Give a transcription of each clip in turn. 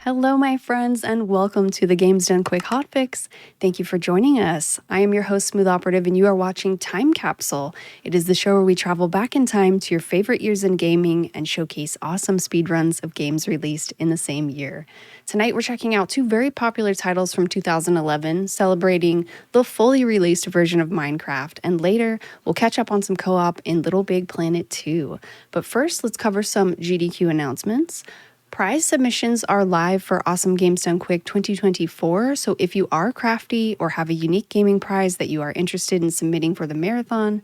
Hello, my friends, and welcome to the Games Done Quick Hotfix. Thank you for joining us. I am your host, Smooth Operative, and you are watching Time Capsule. It is the show where we travel back in time to your favorite years in gaming and showcase awesome speedruns of games released in the same year. Tonight, we're checking out two very popular titles from 2011, celebrating the fully released version of Minecraft, and later, we'll catch up on some co-op in LittleBigPlanet 2. But first, let's cover some GDQ announcements. Prize submissions are live for Awesome Games Done Quick 2024, so if you are crafty or have a unique gaming prize that you are interested in submitting for the marathon,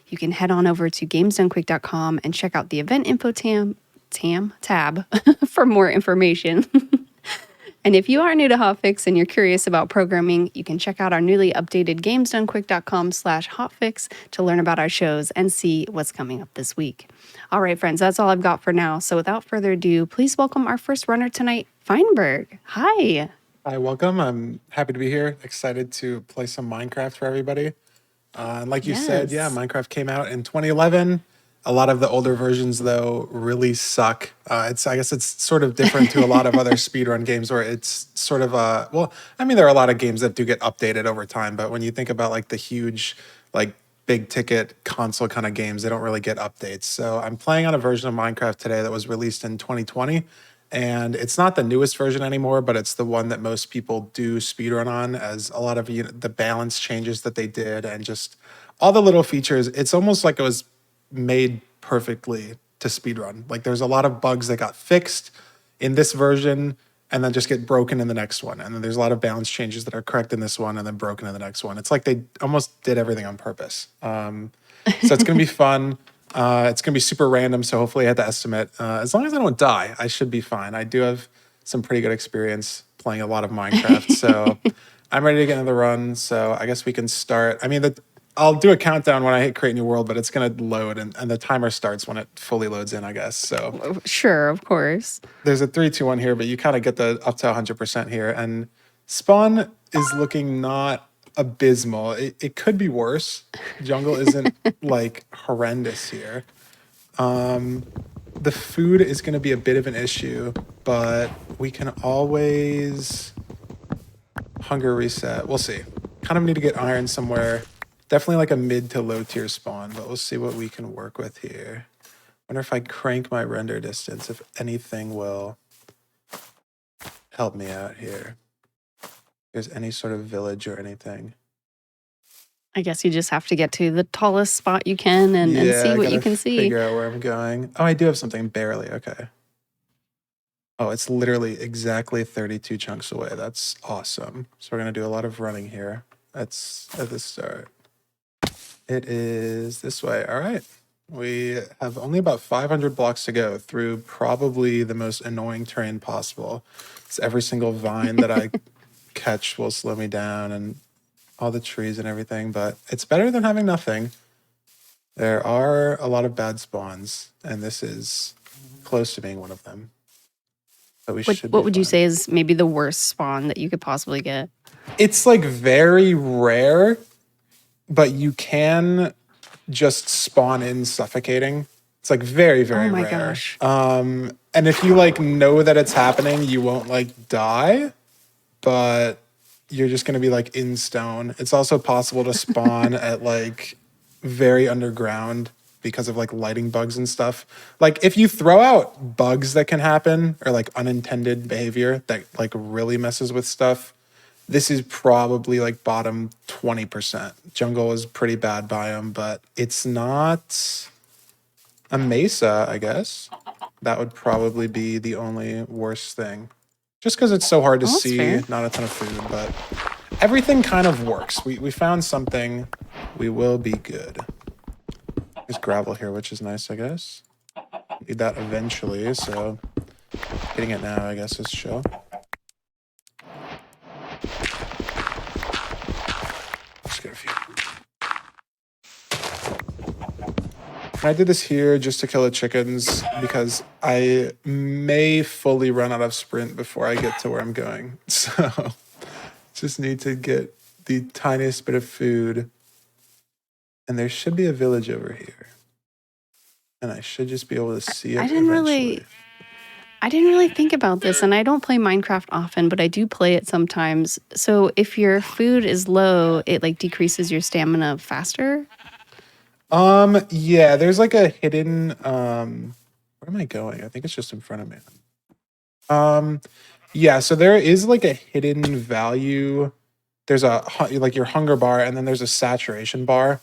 you can head on over to gamesdonequick.com and check out the event info tab for more information. And if you are new to Hotfix and you're curious about programming, you can check out our newly updated gamesdonequick.com/hotfix to learn about our shows and see what's coming up this week. All right, friends, that's all I've got for now. So without further ado, please welcome our first runner tonight, Feinberg. Hi. Hi, welcome. I'm happy to be here. Excited to play some Minecraft for everybody. And like you said, yeah, Minecraft came out in 2011. A lot of the older versions, though, really suck. I guess it's sort of different to a lot of other speedrun games where it's sort of there are a lot of games that do get updated over time, but when you think about like the huge, like big ticket console kind of games, they don't really get updates. So I'm playing on a version of Minecraft today that was released in 2020. And it's not the newest version anymore, but it's the one that most people do speedrun on, as a lot of the balance changes that they did and just all the little features. It's almost like it was made perfectly to speedrun. Like there's a lot of bugs that got fixed in this version and then just get broken in the next one. And then there's a lot of balance changes that are correct in this one and then broken in the next one. It's like they almost did everything on purpose. So it's going to be fun. It's going to be super random, so hopefully I had to estimate. As long as I don't die, I should be fine. I do have some pretty good experience playing a lot of Minecraft, so I'm ready to get into the run. So I guess we can start. I mean, I'll do a countdown when I hit create new world, but it's going to load, and the timer starts when it fully loads in, I guess. So Sure, of course. there's a 3, 2, 1 here, but you kind of get the up to 100% here. And spawn is looking not abysmal. It could be worse. Jungle isn't like horrendous here. The food is going to be a bit of an issue, but we can always hunger reset. We'll see. Kind of need to get iron somewhere. Definitely like a mid to low tier spawn, but we'll see what we can work with here. Wonder if I crank my render distance, if anything will help me out here. If there's any sort of village or anything. I guess you just have to get to the tallest spot you can and see what you can see. Figure out where I'm going. Oh, I do have something barely. Okay. Oh, it's literally exactly 32 chunks away. That's awesome. So we're going to do a lot of running here. That's at the start. It is this way. All right. We have only about 500 blocks to go through probably the most annoying terrain possible. It's every single vine that I catch will slow me down and all the trees and everything, but it's better than having nothing. There are a lot of bad spawns, and this is close to being one of them. But what would you say is maybe the worst spawn that you could possibly get? It's like very rare, but you can just spawn in suffocating. It's like very, very rare. Oh my gosh. And if you like know that it's happening, you won't like die, but you're just gonna be like in stone. It's also possible to spawn at like very underground because of like lighting bugs and stuff. Like if you throw out bugs that can happen or like unintended behavior that like really messes with stuff, this is probably like bottom 20%. Jungle is pretty bad biome, but it's not a mesa, I guess. That would probably be the only worst thing. Just because it's so hard to see, fair. Not a ton of food, but everything kind of works. We found something. We will be good. There's gravel here, which is nice, I guess. Need that eventually, so hitting it now, I guess, is show. Just get a few. I did this here just to kill the chickens because I may fully run out of sprint before I get to where I'm going. So just need to get the tiniest bit of food. And there should be a village over here. And I should just be able to see it eventually. I didn't really think about this, and I don't play Minecraft often, but I do play it sometimes. So if your food is low, it like decreases your stamina faster? Yeah, there's like a hidden, where am I going? I think it's just in front of me. Yeah, so there is like a hidden value. There's like your hunger bar, and then there's a saturation bar,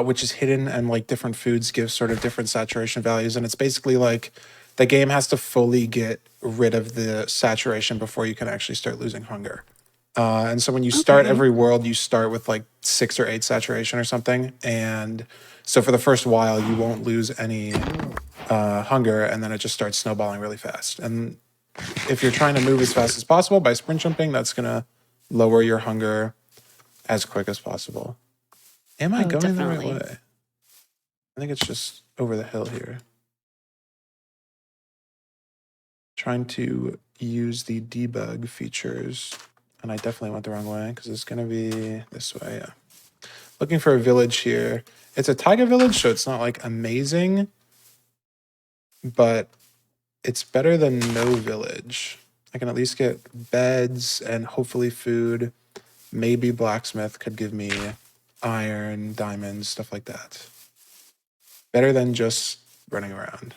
which is hidden, and like different foods give sort of different saturation values. And it's basically like the game has to fully get rid of the saturation before you can actually start losing hunger. And so when you start every world, you start with like 6 or 8 saturation or something. And so for the first while, you won't lose any hunger, and then it just starts snowballing really fast. And if you're trying to move as fast as possible by sprint jumping, that's going to lower your hunger as quick as possible. Am I going the right way? I think it's just over the hill here. Trying to use the debug features, and I definitely went the wrong way because it's going to be this way. Yeah. Looking for a village here. It's a taiga village, so it's not like amazing, but it's better than no village. I can at least get beds and hopefully food. Maybe blacksmith could give me iron, diamonds, stuff like that. Better than just running around.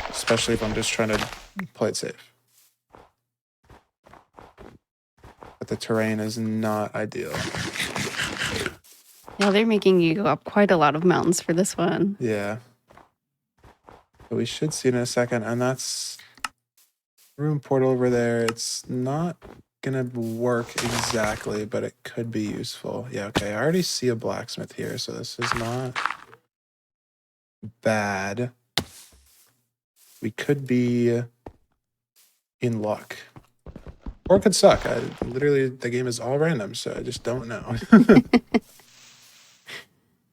Especially if I'm just trying to play it safe. But the terrain is not ideal. Yeah, they're making you go up quite a lot of mountains for this one. Yeah. But we should see it in a second, and that's room portal over there. It's not gonna work exactly, but it could be useful. Yeah, okay. I already see a blacksmith here, so this is not bad. We could be in luck. Or it could suck. Literally, the game is all random, so I just don't know.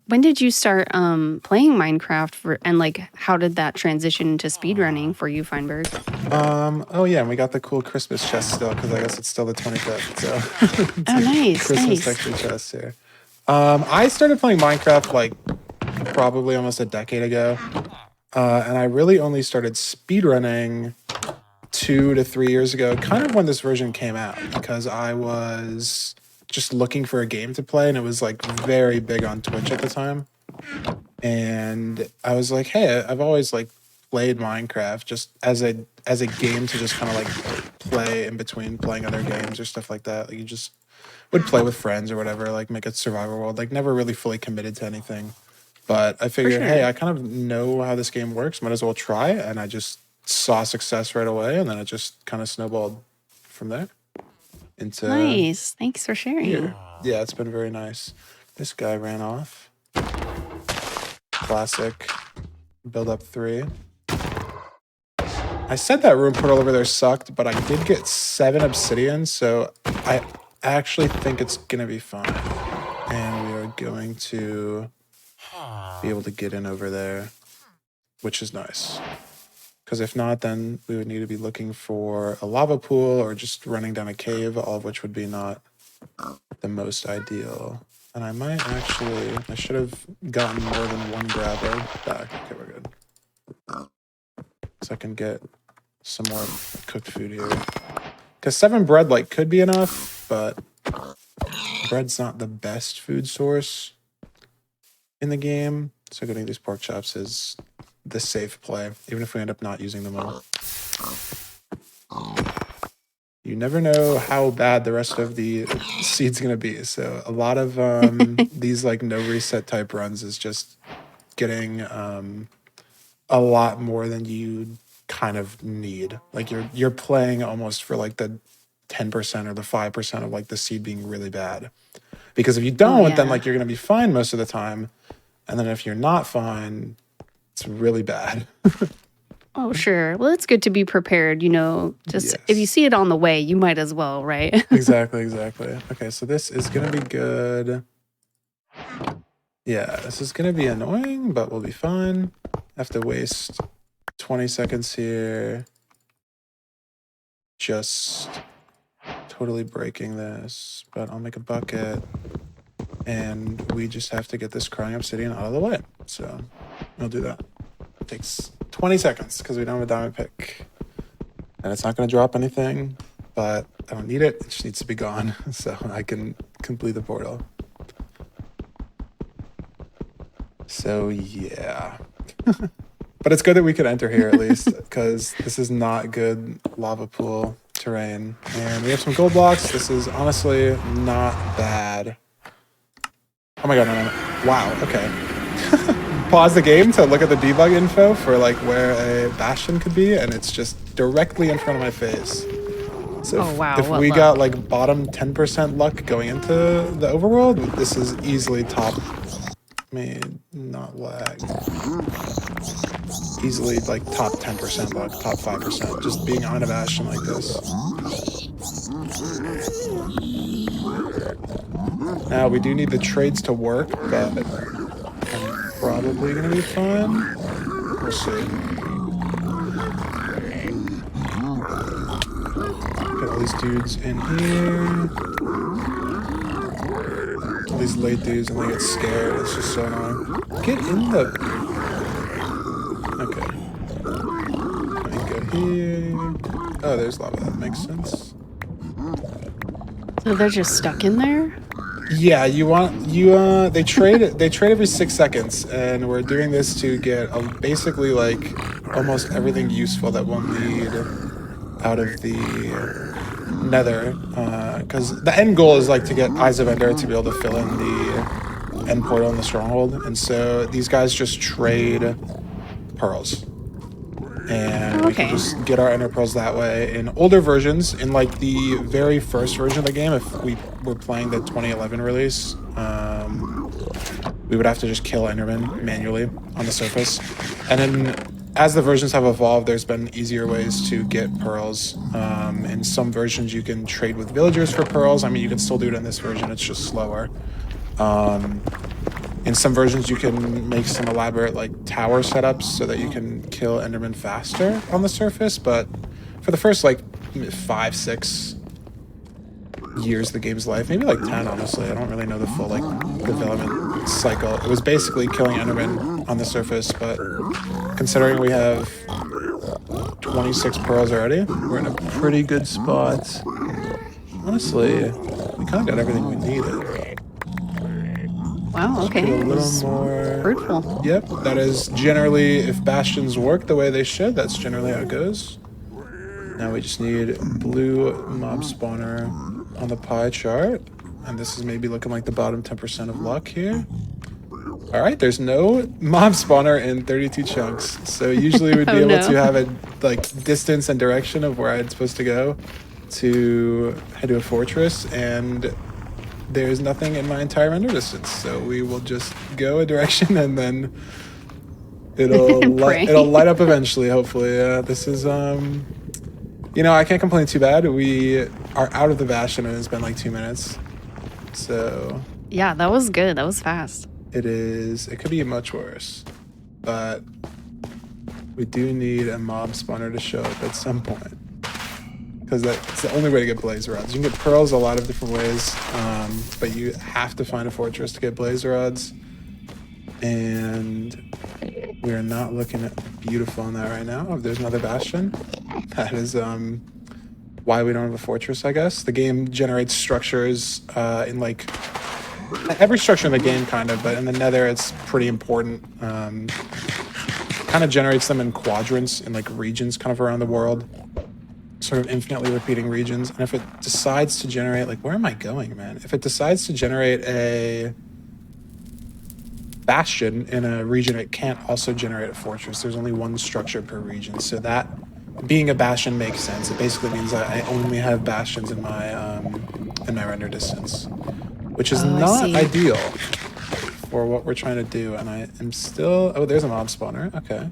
When did you start playing Minecraft, and like how did that transition to speedrunning for you, Feinberg? Oh yeah, and we got the cool Christmas chest still, because I guess it's still the 25th. So oh, nice, Christmas texture chest here. I started playing Minecraft like probably almost a decade ago, and I really only started speedrunning 2 to 3 years ago, kind of when this version came out, because I was just looking for a game to play, and it was like very big on Twitch at the time. And I was like, hey, I've always like played Minecraft just as a game to just kind of like play in between playing other games or stuff like that. Like you just would play with friends or whatever, like make a survival world, like never really fully committed to anything. But I figured, hey, I kind of know how this game works, might as well try. And I just saw success right away, and then it just kind of snowballed from there into nice. Thanks for sharing. Here. Yeah, it's been very nice. This guy ran off. Classic build up 3. I said that room portal over there sucked, but I did get 7 obsidian, so I actually think it's gonna be fine. And we are going to be able to get in over there, which is nice. Because if not, then we would need to be looking for a lava pool or just running down a cave, all of which would be not the most ideal. And I might actually, I should have gotten more than 1 gravel back. Okay, we're good. So I can get some more cooked food here. Because 7 bread like could be enough, but bread's not the best food source in the game. So getting these pork chops is the safe play, even if we end up not using them all. You never know how bad the rest of the seed's gonna be. So a lot of these like no reset type runs is just getting a lot more than you kind of need. Like you're playing almost for like the 10% or the 5% of like the seed being really bad. Because if you don't, then like you're gonna be fine most of the time. And then if you're not fine, it's really bad. Oh, sure. Well, it's good to be prepared, you know, just if you see it on the way, you might as well, right? Exactly. Okay, so this is going to be good. Yeah, this is going to be annoying, but we'll be fine. I have to waste 20 seconds here. Just totally breaking this, but I'll make a bucket. And we just have to get this crying obsidian out of the way. So I'll do that. It takes 20 seconds because we don't have a diamond pick. And it's not going to drop anything, but I don't need it. It just needs to be gone so I can complete the portal. So yeah. But it's good that we could enter here at least because this is not good lava pool terrain. And we have some gold blocks. This is honestly not bad. Oh my god, no. Wow, okay. Pause the game to look at the debug info for like where a bastion could be, and it's just directly in front of my face. So if we got like bottom 10% luck going into the overworld, this is easily top. Not lag. Easily like top 10% luck, top 5%, just being on a bastion like this. Now we do need the trades to work, but I'm probably gonna be fine. We'll see. Get all these dudes in here. All these late dudes and they get scared. It's just so annoying. Get in the... Okay. Go here. Oh, there's lava. That makes sense. So they're just stuck in there? Yeah, they trade every 6 seconds, and we're doing this to get basically like almost everything useful that we'll need out of the nether, because the end goal is like to get Eyes of Ender to be able to fill in the end portal in the stronghold, and so these guys just trade pearls. And we can just get our ender pearls that way. In older versions, in like the very first version of the game, if we were playing the 2011 release, we would have to just kill endermen manually on the surface. And then as the versions have evolved, there's been easier ways to get pearls. In some versions, you can trade with villagers for pearls. I mean, you can still do it in this version, it's just slower. In some versions, you can make some elaborate like tower setups so that you can kill endermen faster on the surface. But for the first like 5, 6 years of the game's life, maybe like 10, honestly, I don't really know the full like development cycle. It was basically killing endermen on the surface. But considering we have 26 pearls already, we're in a pretty good spot. Honestly, we kind of got everything we needed. Wow, okay. A little more fruitful. Yep, that is generally, if bastions work the way they should, that's generally how it goes. Now we just need blue mob spawner on the pie chart. And this is maybe looking like the bottom 10% of luck here. All right, there's no mob spawner in 32 chunks. So usually we'd be able to have a like distance and direction of where I'm supposed to go to head to a fortress, and there's nothing in my entire render distance, so we will just go a direction and then it'll light up eventually, hopefully. This is I can't complain too bad. We are out of the bastion and it's been like 2 minutes, so yeah, that was good. That was fast. It could be much worse, but we do need a mob spawner to show up at some point, because that's the only way to get blaze rods. You can get pearls a lot of different ways, but you have to find a fortress to get blaze rods. And we are not looking beautiful on that right now. Oh, there's another bastion. That is why we don't have a fortress, I guess. The game generates structures in like every structure in the game, kind of, but in the nether it's pretty important. Kind of generates them in quadrants, in like regions kind of around the world. Sort of infinitely repeating regions. And if it decides to generate, like, where am I going, man? If it decides to generate a bastion in a region, it can't also generate a fortress. There's only one structure per region. So that being a bastion makes sense. It basically means that I only have bastions in my render distance, which is not ideal for what we're trying to do. And I am still, there's a mob spawner. Okay.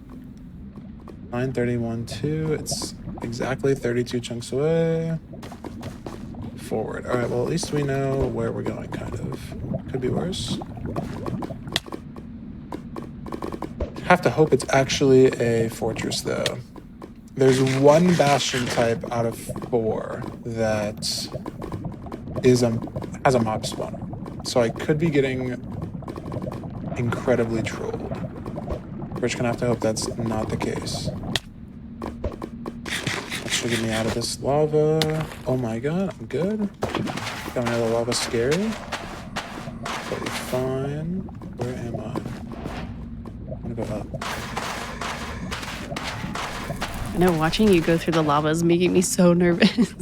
931-2. It's exactly 32 chunks away. Forward. All right, well, at least we know where we're going, kind of. Could be worse. Have to hope it's actually a fortress, though. There's one bastion type out of 4 that has a mob spawner. So I could be getting incredibly trolled. We're just gonna have to hope that's not the case. That should get me out of this lava. Oh my god, I'm good. Coming out of the lava scary. Totally fine. Where am I? I'm gonna go up. I know watching you go through the lava is making me so nervous.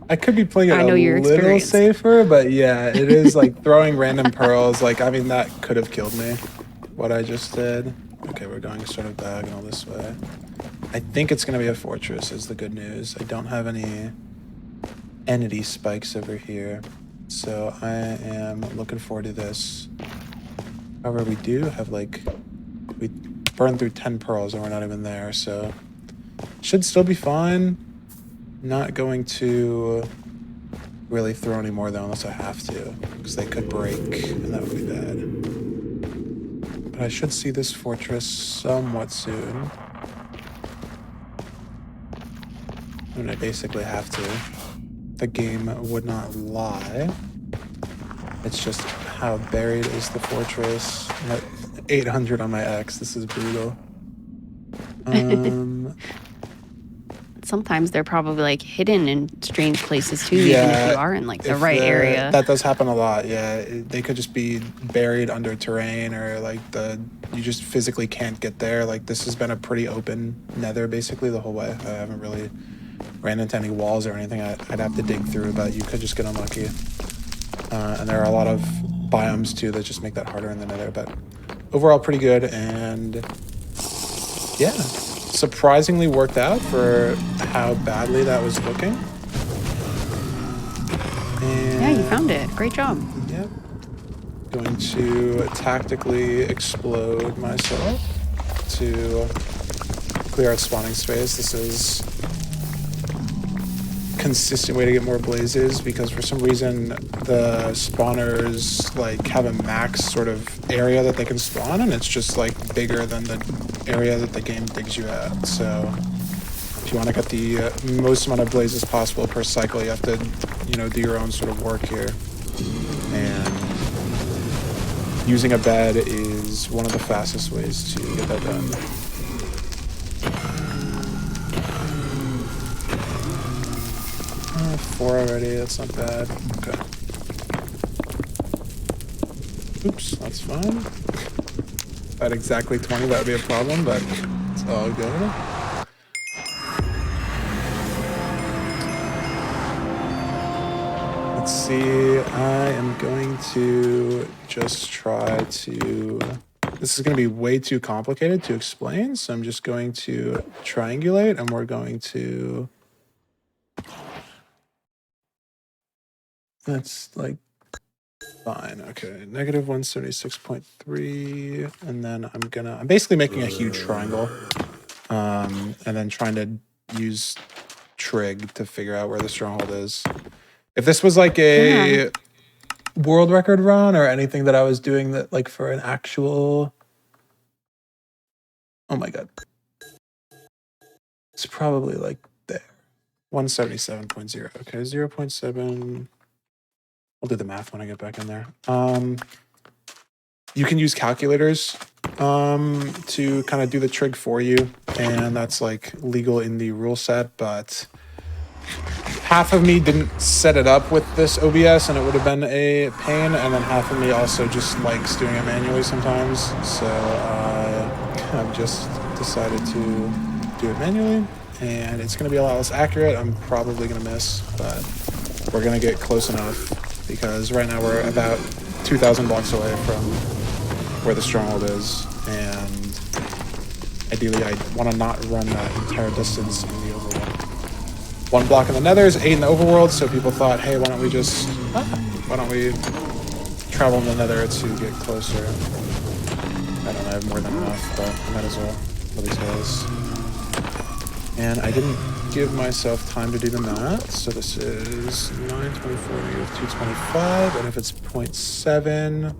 I could be playing it I know a little safer, but yeah, it is like throwing random pearls. Like, I mean, that could have killed me, what I just did. Okay, we're going sort of diagonal this way. I think it's going to be a fortress is the good news. I don't have any entity spikes over here, so I am looking forward to this. However, we do have like, we burned through 10 pearls and we're not even there, so should still be fine. Not going to really throw any more though unless I have to, because they could break and that would be bad. But I should see this fortress somewhat soon. I mean, I basically have to. The game would not lie. It's just how buried is the fortress. I'm at 800 on my X. This is brutal. Sometimes they're probably like hidden in strange places too, even if you are in like the right area. That does happen a lot. Yeah, they could just be buried under terrain, or like you just physically can't get there. Like this has been a pretty open nether basically the whole way. I haven't really ran into any walls or anything I'd have to dig through, but you could just get unlucky. And there are a lot of biomes too that just make that harder in the nether. But overall, pretty good, and yeah. Surprisingly worked out for how badly that was looking. And yeah, you found it. Great job. Yep. Going to tactically explode myself to clear out spawning space. This is consistent way to get more blazes, because for some reason the spawners like have a max sort of area that they can spawn, and it's just like bigger than the area that the game digs you at. So if you want to get the most amount of blazes possible per cycle, you have to, you know, do your own sort of work here. And using a bed is one of the fastest ways to get that done. 4 already, that's not bad. Okay. Oops, that's fine. At exactly 20, that would be a problem, but it's all good. Let's see, I am going to just try to... This is going to be way too complicated to explain, so I'm just going to triangulate, and we're going to... That's like fine. Okay, negative 176.3, and then I'm basically making a huge triangle, and then trying to use trig to figure out where the stronghold is. If this was like a world record run or anything that I was doing that like for an actual, oh my god, it's probably like there, 177.0. Okay, 0.7. I'll do the math when I get back in there. You can use calculators to kind of do the trig for you, and that's like legal in the rule set, but half of me didn't set it up with this OBS and it would have been a pain, and then half of me also just likes doing it manually sometimes, so I've just decided to do it manually, and it's going to be a lot less accurate. I'm probably going to miss, but we're going to get close enough, because right now we're about 2,000 blocks away from where the stronghold is, and ideally I want to not run that entire distance in the overworld. 1 block in the nether is 8 in the overworld, so people thought, hey, why don't we travel in the nether to get closer? I don't know, I have more than enough, but I might as well for these guys. And I didn't give myself time to do the math, so this is 924 negative 225, and if it's 0.7,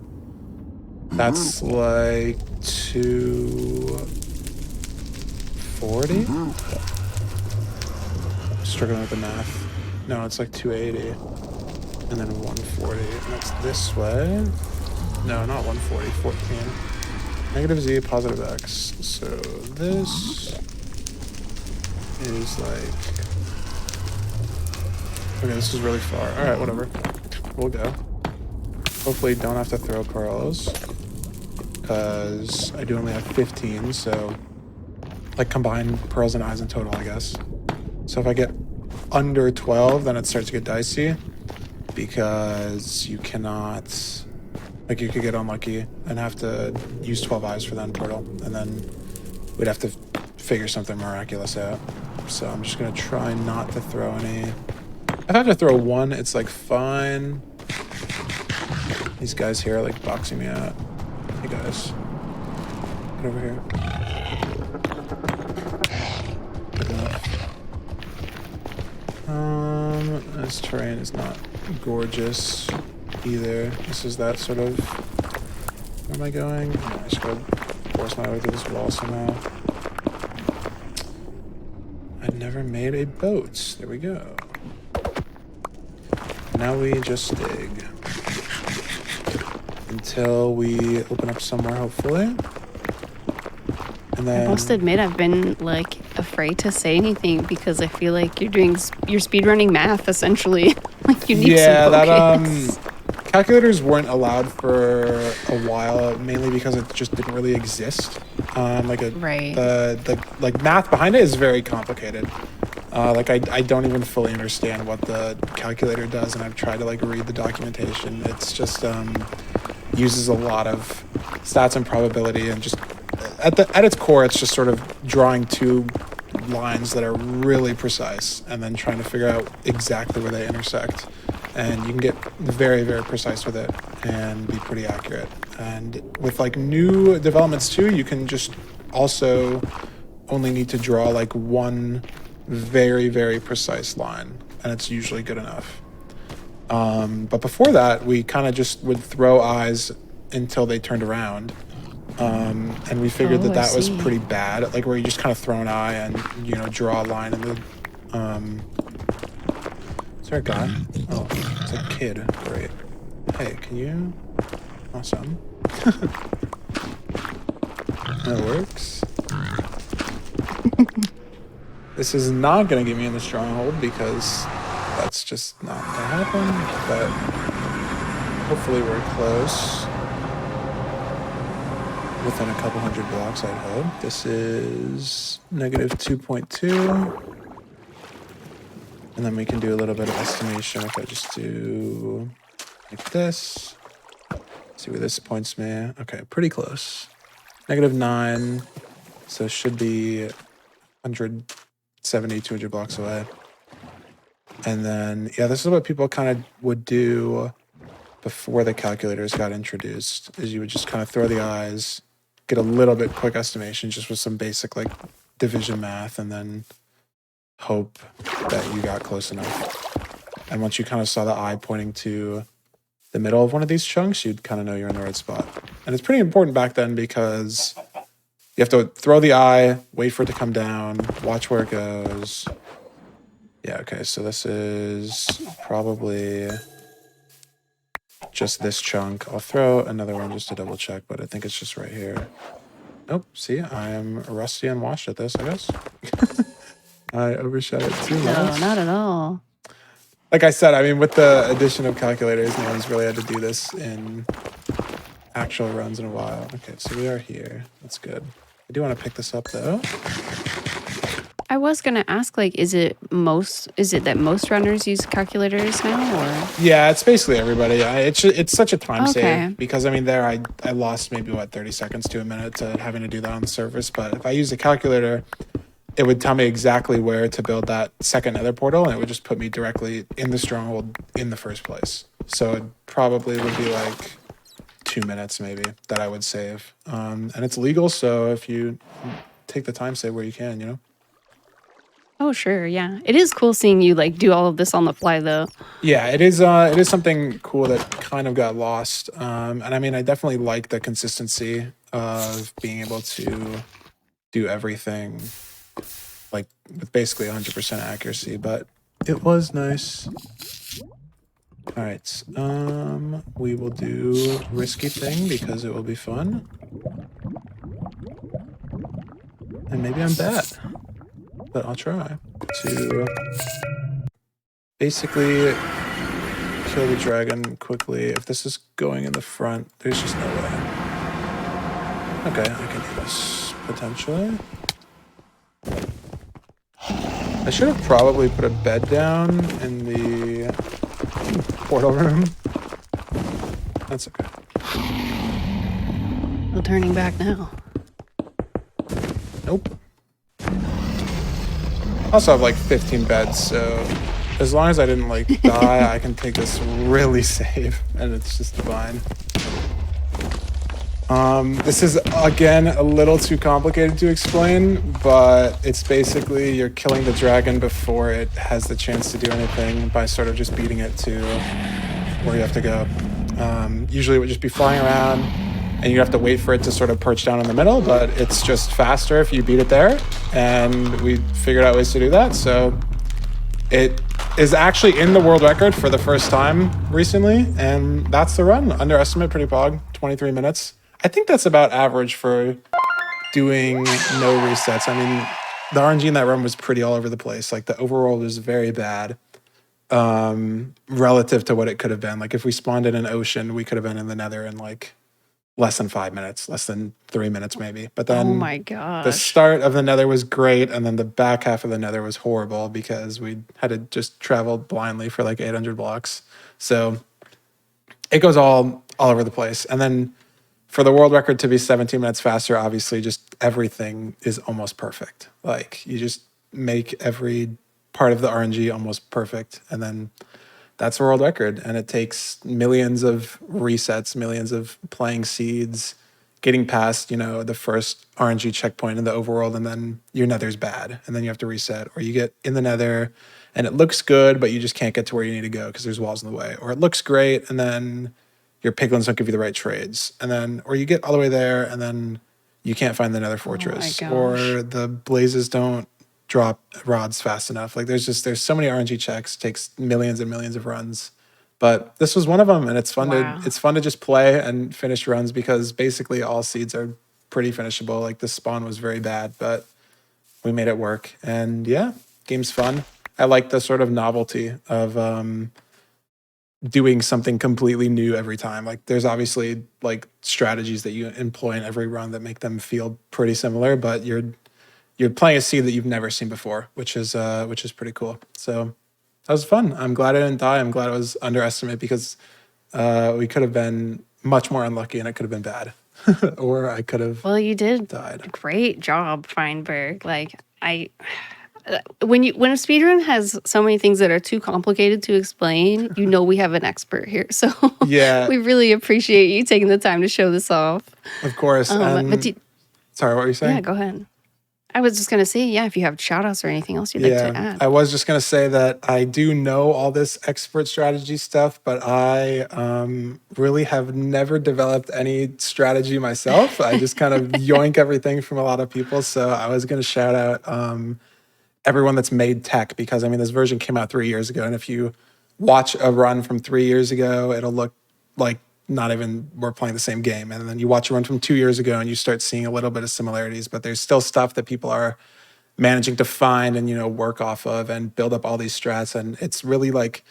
that's like 240? Struggling with the math. No, it's like 280, and then 140, and that's this way. No, not 140, 14. Negative Z, positive X. So this is like... Okay, this is really far. Alright, whatever. We'll go. Hopefully don't have to throw pearls. Because I do only have 15, so... Like combined pearls and eyes in total, I guess. So if I get under 12, then it starts to get dicey. Because you cannot... Like, you could get unlucky and have to use 12 eyes for that in total. And then we'd have to figure something miraculous out. So I'm just going to try not to throw any... If I have to throw one, it's, like, fine. These guys here are, like, boxing me out. Hey, guys. Get over here. Good enough. This terrain is not gorgeous either. This is that sort of... Where am I going? Oh, I just gotta force my way through this wall somehow. I never made a boat. There we go. Now we just dig. Until we open up somewhere, hopefully. And then... I must admit, I've been, like, afraid to say anything because I feel like you're speedrunning math, essentially. Like, you need some focus. Calculators weren't allowed for a while, mainly because it just didn't really exist. Right. The math behind it is very complicated. Like I don't even fully understand what the calculator does, and I've tried to like read the documentation. It's just uses a lot of stats and probability, and just at its core, it's just sort of drawing two lines that are really precise, and then trying to figure out exactly where they intersect. And you can get very, very precise with it and be pretty accurate. And with like new developments too, you can just also only need to draw like one very, very precise line, and it's usually good enough. But before that, we kind of just would throw eyes until they turned around. And we figured that was pretty bad, like where you just kind of throw an eye and, you know, draw a line in the... Is there a guy? Oh, it's a kid. Great. Hey, can you... Awesome. That works. This is not going to get me in the stronghold because that's just not going to happen, but hopefully we're close. Within a couple hundred blocks, I'd hope. This is negative 2.2. And then we can do a little bit of estimation if I just do like this. See where this points me. Okay, pretty close. Negative 9. So it should be 170, 200 blocks away. And then, yeah, this is what people kind of would do before the calculators got introduced, is you would just kind of throw the eyes, get a little bit quick estimation just with some basic like division math, and then hope that you got close enough. And once you kind of saw the eye pointing to the middle of one of these chunks, you'd kind of know you're in the right spot. And it's pretty important back then because you have to throw the eye, wait for it to come down, watch where it goes. Yeah, okay, so this is probably just this chunk. I'll throw another one just to double check, but I think it's just right here. Nope, see, I am rusty and washed at this, I guess. I overshot it too much. No, not at all. Like I said, I mean, with the addition of calculators, no one's really had to do this in actual runs in a while. Okay, so we are here. That's good. I do want to pick this up, though. I was gonna ask, like, is it that most runners use calculators now, or? Yeah, it's basically everybody. It's such a time save because I mean, there I lost maybe what 30 seconds to a minute to having to do that on the surface. But if I use a calculator, it would tell me exactly where to build that second nether portal, and it would just put me directly in the stronghold in the first place. So it probably would be like 2 minutes maybe that I would save. And it's legal, so if you take the time save where you can, you know. Oh, sure, yeah. It is cool seeing you like do all of this on the fly, though. Yeah, it is something cool that kind of got lost. And I mean, I definitely like the consistency of being able to do everything like with basically 100% accuracy, but it was nice. All right, we will do risky thing because it will be fun. And maybe I'm bad, but I'll try to basically kill the dragon quickly. If this is going in the front, there's just no way. Okay, I can do this, potentially. I should have probably put a bed down in the portal room. That's okay. No turning back now. Nope. I also have like 15 beds, so as long as I didn't like die, I can take this really safe, and it's just fine. This is, again, a little too complicated to explain, but it's basically you're killing the dragon before it has the chance to do anything by sort of just beating it to where you have to go. Usually it would just be flying around, and you have to wait for it to sort of perch down in the middle, but it's just faster if you beat it there, and we figured out ways to do that, so it is actually in the world record for the first time recently, and that's the run. Underestimate, pretty pog, 23 minutes. I think that's about average for doing no resets. I mean, the RNG in that run was pretty all over the place. Like, the overall was very bad relative to what it could have been. Like, if we spawned in an ocean, we could have been in the nether in like less than 5 minutes, less than 3 minutes maybe. But then oh my gosh, the start of the nether was great, and then the back half of the nether was horrible because we had to just travel blindly for like 800 blocks. So it goes all over the place. And then for the world record to be 17 minutes faster, obviously just everything is almost perfect. Like, you just make every part of the RNG almost perfect, and then that's a world record. And it takes millions of resets, millions of playing seeds, getting past, you know, the first RNG checkpoint in the overworld, and then your nether's bad, and then you have to reset. Or you get in the nether and it looks good, but you just can't get to where you need to go because there's walls in the way. Or it looks great, and then your piglins don't give you the right trades. And then, or you get all the way there, and then you can't find the nether fortress. Or the blazes don't drop rods fast enough. Like, there's so many RNG checks. It takes millions and millions of runs. But this was one of them, and it's fun to just play and finish runs because basically all seeds are pretty finishable. Like, the spawn was very bad, but we made it work. And yeah, game's fun. I like the sort of novelty of doing something completely new every time. Like, there's obviously like strategies that you employ in every run that make them feel pretty similar, but you're playing a seed that you've never seen before, which is pretty cool. So that was fun. I'm glad I didn't die. I'm glad it was underestimate because we could have been much more unlucky and it could have been bad. Or I could have you did died. a great job, Feinberg. Like, when a speedrun has so many things that are too complicated to explain, you know we have an expert here. So yeah, we really appreciate you taking the time to show this off. Of course. But sorry, what were you saying? Yeah, go ahead. I was just going to say, yeah, if you have shout outs or anything else you'd like to add. I was just going to say that I do know all this expert strategy stuff, but I really have never developed any strategy myself. I just kind of yoink everything from a lot of people. So I was going to shout out everyone that's made tech, because I mean, this version came out 3 years ago. And if you watch a run from 3 years ago, it'll look like not even we're playing the same game. And then you watch a run from 2 years ago and you start seeing a little bit of similarities, but there's still stuff that people are managing to find and, you know, work off of and build up all these strats. And it's really like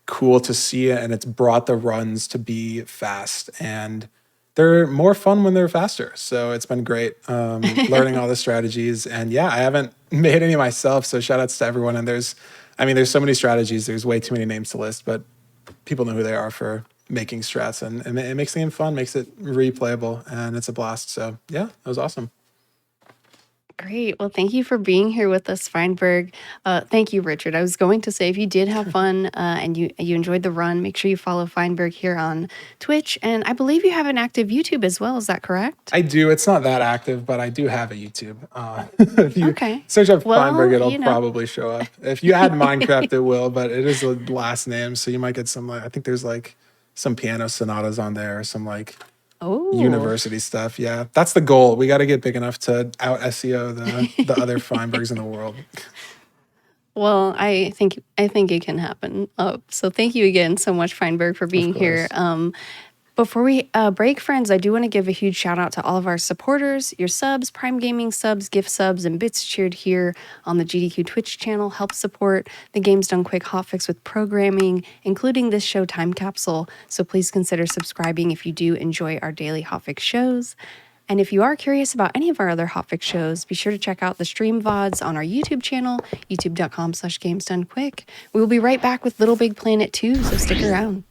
cool to see it. And it's brought the runs to be fast, and they're more fun when they're faster. So it's been great learning all the strategies. And yeah, I haven't made any myself. So shout outs to everyone. And there's so many strategies. There's way too many names to list, but people know who they are for making strats, and it makes the game fun, makes it replayable, and it's a blast. So yeah, that was awesome. Great. Well, thank you for being here with us, Feinberg. Thank you, Richard. I was going to say, if you did have fun and you enjoyed the run, make sure you follow Feinberg here on Twitch. And I believe you have an active YouTube as well. Is that correct? I do. It's not that active, but I do have a YouTube. If you search up Feinberg, it'll probably show up. If you add Minecraft, it will, but it is a last name, so you might get some, like, I think there's like some piano sonatas on there, or some like university stuff. Yeah, that's the goal. We got to get big enough to out SEO the other Feinbergs in the world. Well, I think it can happen. So thank you again so much, Feinberg, for being here. Before we break, friends, I do want to give a huge shout out to all of our supporters. Your subs, Prime Gaming subs, gift subs, and bits cheered here on the GDQ Twitch channel help support the Games Done Quick Hotfix with programming, including this show Time Capsule. So please consider subscribing if you do enjoy our daily Hotfix shows. And if you are curious about any of our other Hotfix shows, be sure to check out the stream VODs on our YouTube channel, youtube.com/GamesDoneQuick. We will be right back with LittleBigPlanet 2, so stick around.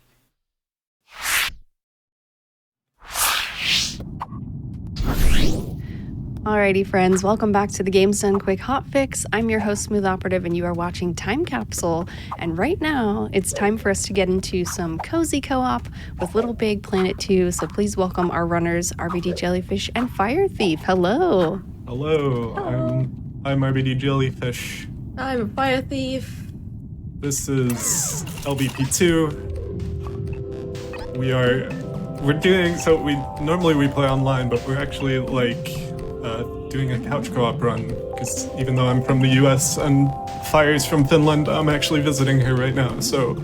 Alrighty, friends, welcome back to the Games Done Quick Hotfix. I'm your host, Smooth Operative, and you are watching Time Capsule. And right now, it's time for us to get into some cozy co-op with LittleBigPlanet 2. So please welcome our runners, RBD Jellyfish and Fire Thief. Hello. Hello. I'm RBD Jellyfish. I'm Fire Thief. This is LBP2. Normally we play online, but we're actually doing a couch co-op run, because even though I'm from the US and Fire's from Finland, I'm actually visiting her right now, so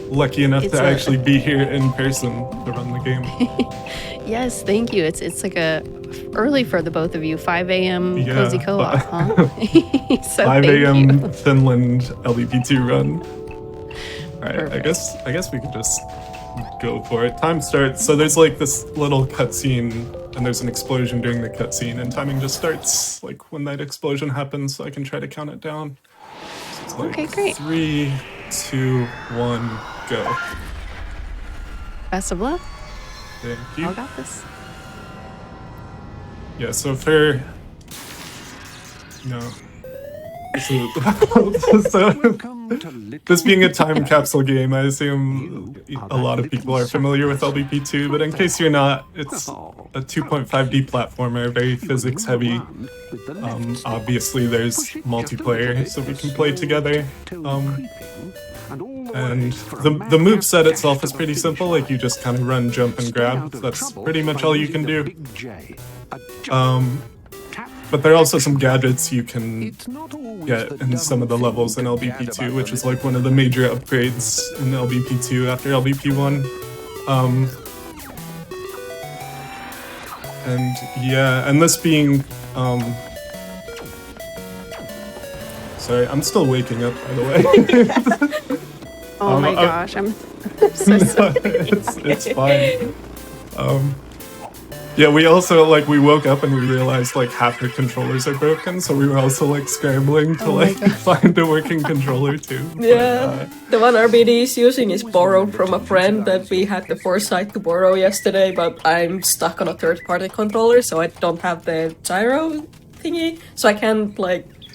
lucky enough to actually be here in person to run the game. Yes, thank you. It's like early for the both of you, 5 a.m. cozy co-op, huh? So 5 a.m. Finland LBP2 run. Alright, I guess we could just go for it. Time starts, so there's like this little cutscene, and there's an explosion during the cutscene, and timing just starts like when that explosion happens, so I can try to count it down. So it's like okay, great. 3, 2, 1, go. Best of luck. Thank you. I got this. Yeah, so for... No. So, this being a time capsule game, I assume a lot of people are familiar with LBP2, but in case you're not, it's a 2.5D platformer, very physics heavy. Obviously there's multiplayer, so we can play together. And the moveset itself is pretty simple, like you just kind of run, jump, and grab. That's pretty much all you can do. But there are also some gadgets you can get in some of the levels in LBP2, which is like one of the major upgrades in LBP2 after LBP1. And yeah, and this being... Sorry, I'm still waking up, by the way. Oh my gosh, I'm so sorry. It's fine. Yeah, we also, we woke up and we realized, half the controllers are broken, so we were also, scrambling to, find a working controller, too. Yeah, the one RBD is using is borrowed from a friend that we had the foresight to borrow yesterday, but I'm stuck on a third-party controller, so I don't have the gyro thingy, so I can't,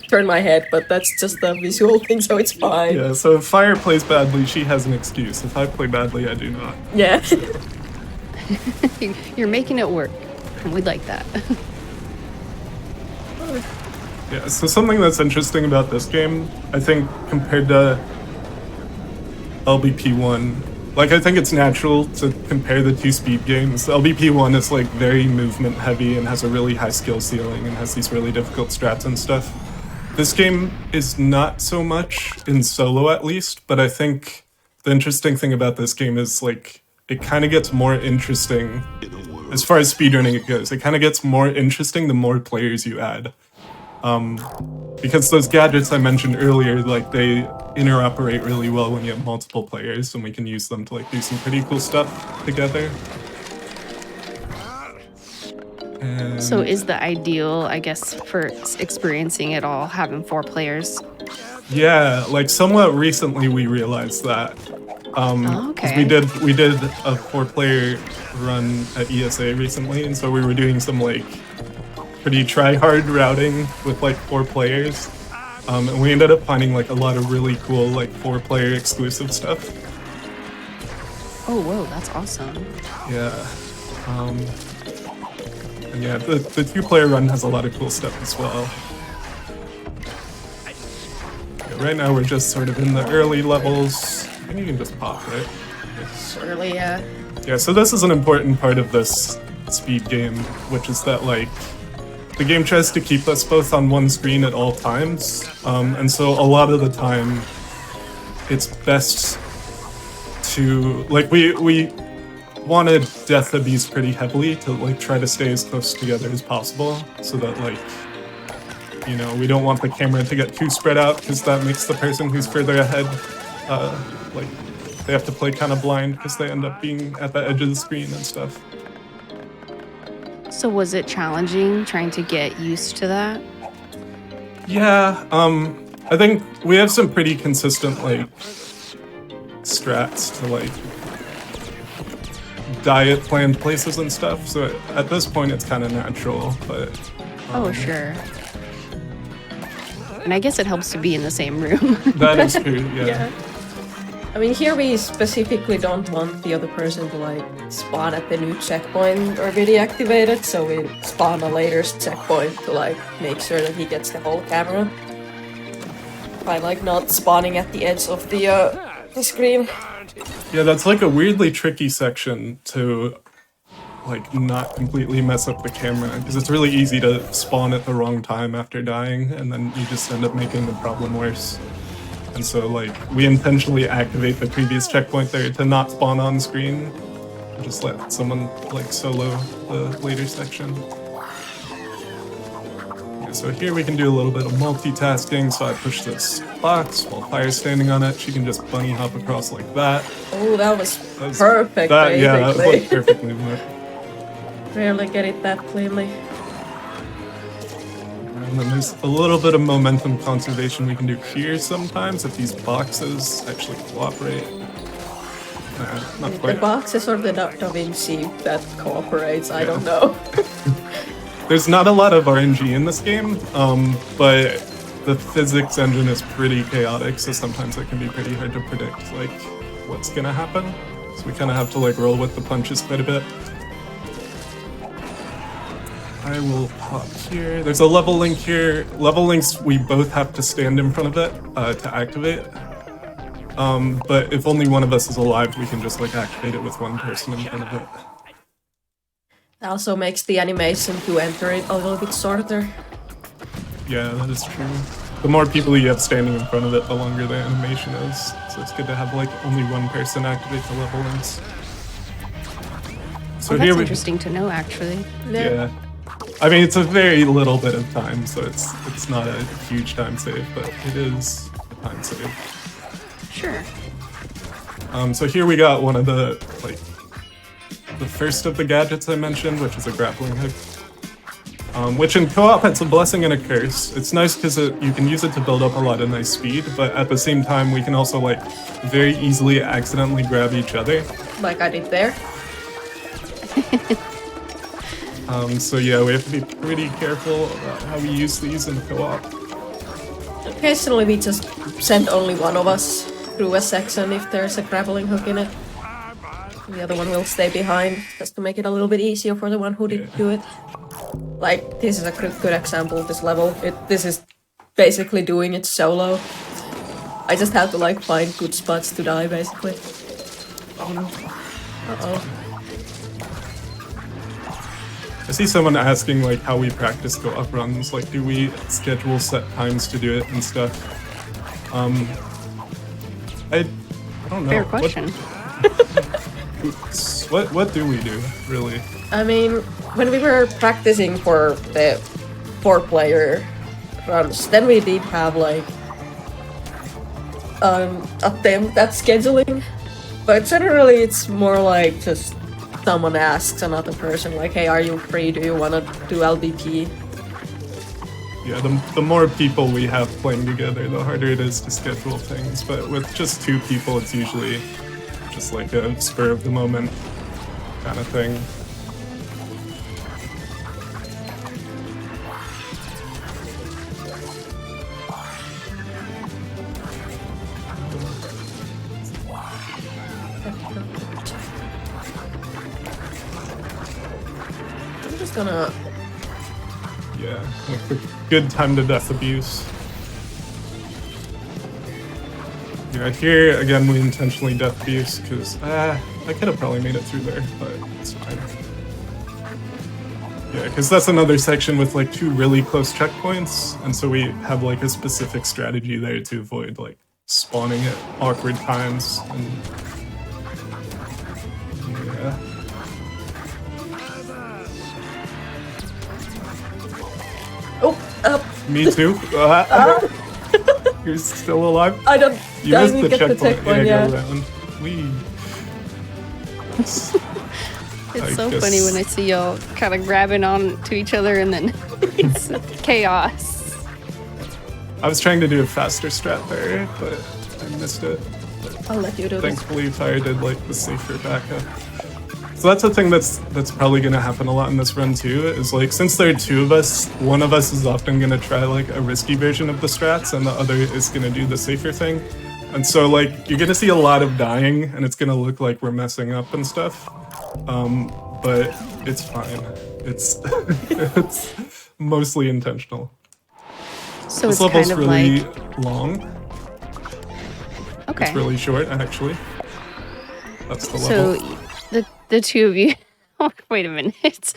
turn my head, but that's just a visual thing, so it's fine. Yeah, so if Fire plays badly, she has an excuse. If I play badly, I do not. Yeah. You're making it work. We'd like that. Yeah, so something that's interesting about this game, I think, compared to LBP1, I think it's natural to compare the two speed games. LBP1 is, very movement heavy and has a really high skill ceiling and has these really difficult strats and stuff. This game is not so much, in solo at least, but I think the interesting thing about this game is, it kind of gets more interesting as far as speedrunning it goes. It kind of gets more interesting the more players you add. Because those gadgets I mentioned earlier, they interoperate really well when you have multiple players, and we can use them to do some pretty cool stuff together. And So is the ideal, I guess, for experiencing it all, having 4 players? yeah, somewhat recently we realized that. 'Cause okay. we did a 4-player run at ESA recently, and so we were doing some pretty try-hard routing with 4 players, and we ended up finding a lot of really cool 4-player exclusive stuff. Oh, whoa, that's awesome. Yeah, and yeah, the 2-player run has a lot of cool stuff as well. Yeah, right now we're just sort of in the early levels. I think you can just pop, right? Surely, yeah. Yeah, so this is an important part of this speed game, which is that, the game tries to keep us both on one screen at all times, and so a lot of the time, it's best to, wanted death abuse pretty heavily to like try to stay as close together as possible, so that like, you know, we don't want the camera to get too spread out because that makes the person who's further ahead, like, they have to play kind of blind because they end up being at the edge of the screen and stuff. So was it challenging trying to get used to that? Yeah, I think we have some pretty consistent like strats to like diet planned places and stuff, so at this point it's kind of natural, but Oh, sure. And I guess it helps to be in the same room. that is true. Yeah. I mean, here we specifically don't want the other person to like spawn at the new checkpoint or be deactivated, so we spawn a later checkpoint to like make sure that he gets the whole camera. By like not spawning at the edge of the screen. Yeah, that's like a weirdly tricky section to like not completely mess up the camera, because it's really easy to spawn at the wrong time after dying, and then you just end up making the problem worse. And so like we intentionally activate the previous checkpoint there to not spawn on screen, and just let someone like solo the later section. Yeah, so here we can do a little bit of multitasking. So I push this box while Fire's standing on it. She can just bunny hop across like that. Oh, that was perfect, basically. Yeah, that was perfectly lit. Rarely get it that cleanly. And then there's a little bit of momentum conservation we can do here sometimes if these boxes actually cooperate. Not The quite. boxes or the Da Vinci that cooperates, I don't know. There's not a lot of RNG in this game, but the physics engine is pretty chaotic, so sometimes it can be pretty hard to predict like what's gonna happen. So we kind of have to like roll with the punches quite a bit. I will pop here. There's a level link here. Level links, we both have to stand in front of it to activate. But if only one of us is alive, we can just like activate it with one person in front of it. It also makes the animation to enter it a little bit shorter. Yeah, that is true. The more people you have standing in front of it, the longer the animation is. So it's good to have like only one person activate the level links. So Well, here that's we interesting to know, actually. Yeah. I mean, it's a very little bit of time, so it's not a huge time save, but it is a time save. Sure. So here we got one of the like the first of the gadgets I mentioned, which is a grappling hook. Which in co-op it's a blessing and a curse. It's nice because you can use it to build up a lot of nice speed, but at the same time we can also like very easily accidentally grab each other. Like I did there. So yeah, we have to be pretty careful about how we use these in co-op. Occasionally we just send only one of us through a section if there's a grappling hook in it. The other one will stay behind, just to make it a little bit easier for the one who didn't do it. Like, this is a good example of this level. This is basically doing it solo. I just have to like find good spots to die, basically. Uh-oh. I see someone asking like how we practice co-op runs, like do we schedule set times to do it and stuff? I don't know. Fair question. What do we do, really? I mean, when we were practicing for the 4-player runs, then we did have like attempt at scheduling, but generally it's more like just someone asks another person like, hey, are you free? Do you want to do LBP? Yeah, the more people we have playing together, the harder it is to schedule things. But with just 2 people, it's usually just like a spur of the moment kind of thing. I'm just gonna... Yeah, like the good time to death abuse. Yeah, here again we intentionally death abuse because I could have probably made it through there, but it's fine. Yeah, because that's another section with like 2 really close checkpoints, and so we have like a specific strategy there to avoid like spawning at awkward times. And yeah. Me too. You're still alive? I don't. You I missed didn't the get the checkpoint. checkpoint, yeah. Go around. Wee. It's so funny when I see y'all kind of grabbing on to each other and then it's chaos. I was trying to do a faster strat there, but I missed it. I'll let you do this. Thankfully, Fire did like the safer backup. So that's the thing that's probably gonna happen a lot in this run too, is like since there are two of us, one of us is often gonna try like a risky version of the strats and the other is gonna do the safer thing. And so like you're gonna see a lot of dying and it's gonna look like we're messing up and stuff. But it's fine. It's it's mostly intentional. So This it's level's kind of really like long. okay. It's really short actually. That's the So level. the two of you. Oh, wait a minute.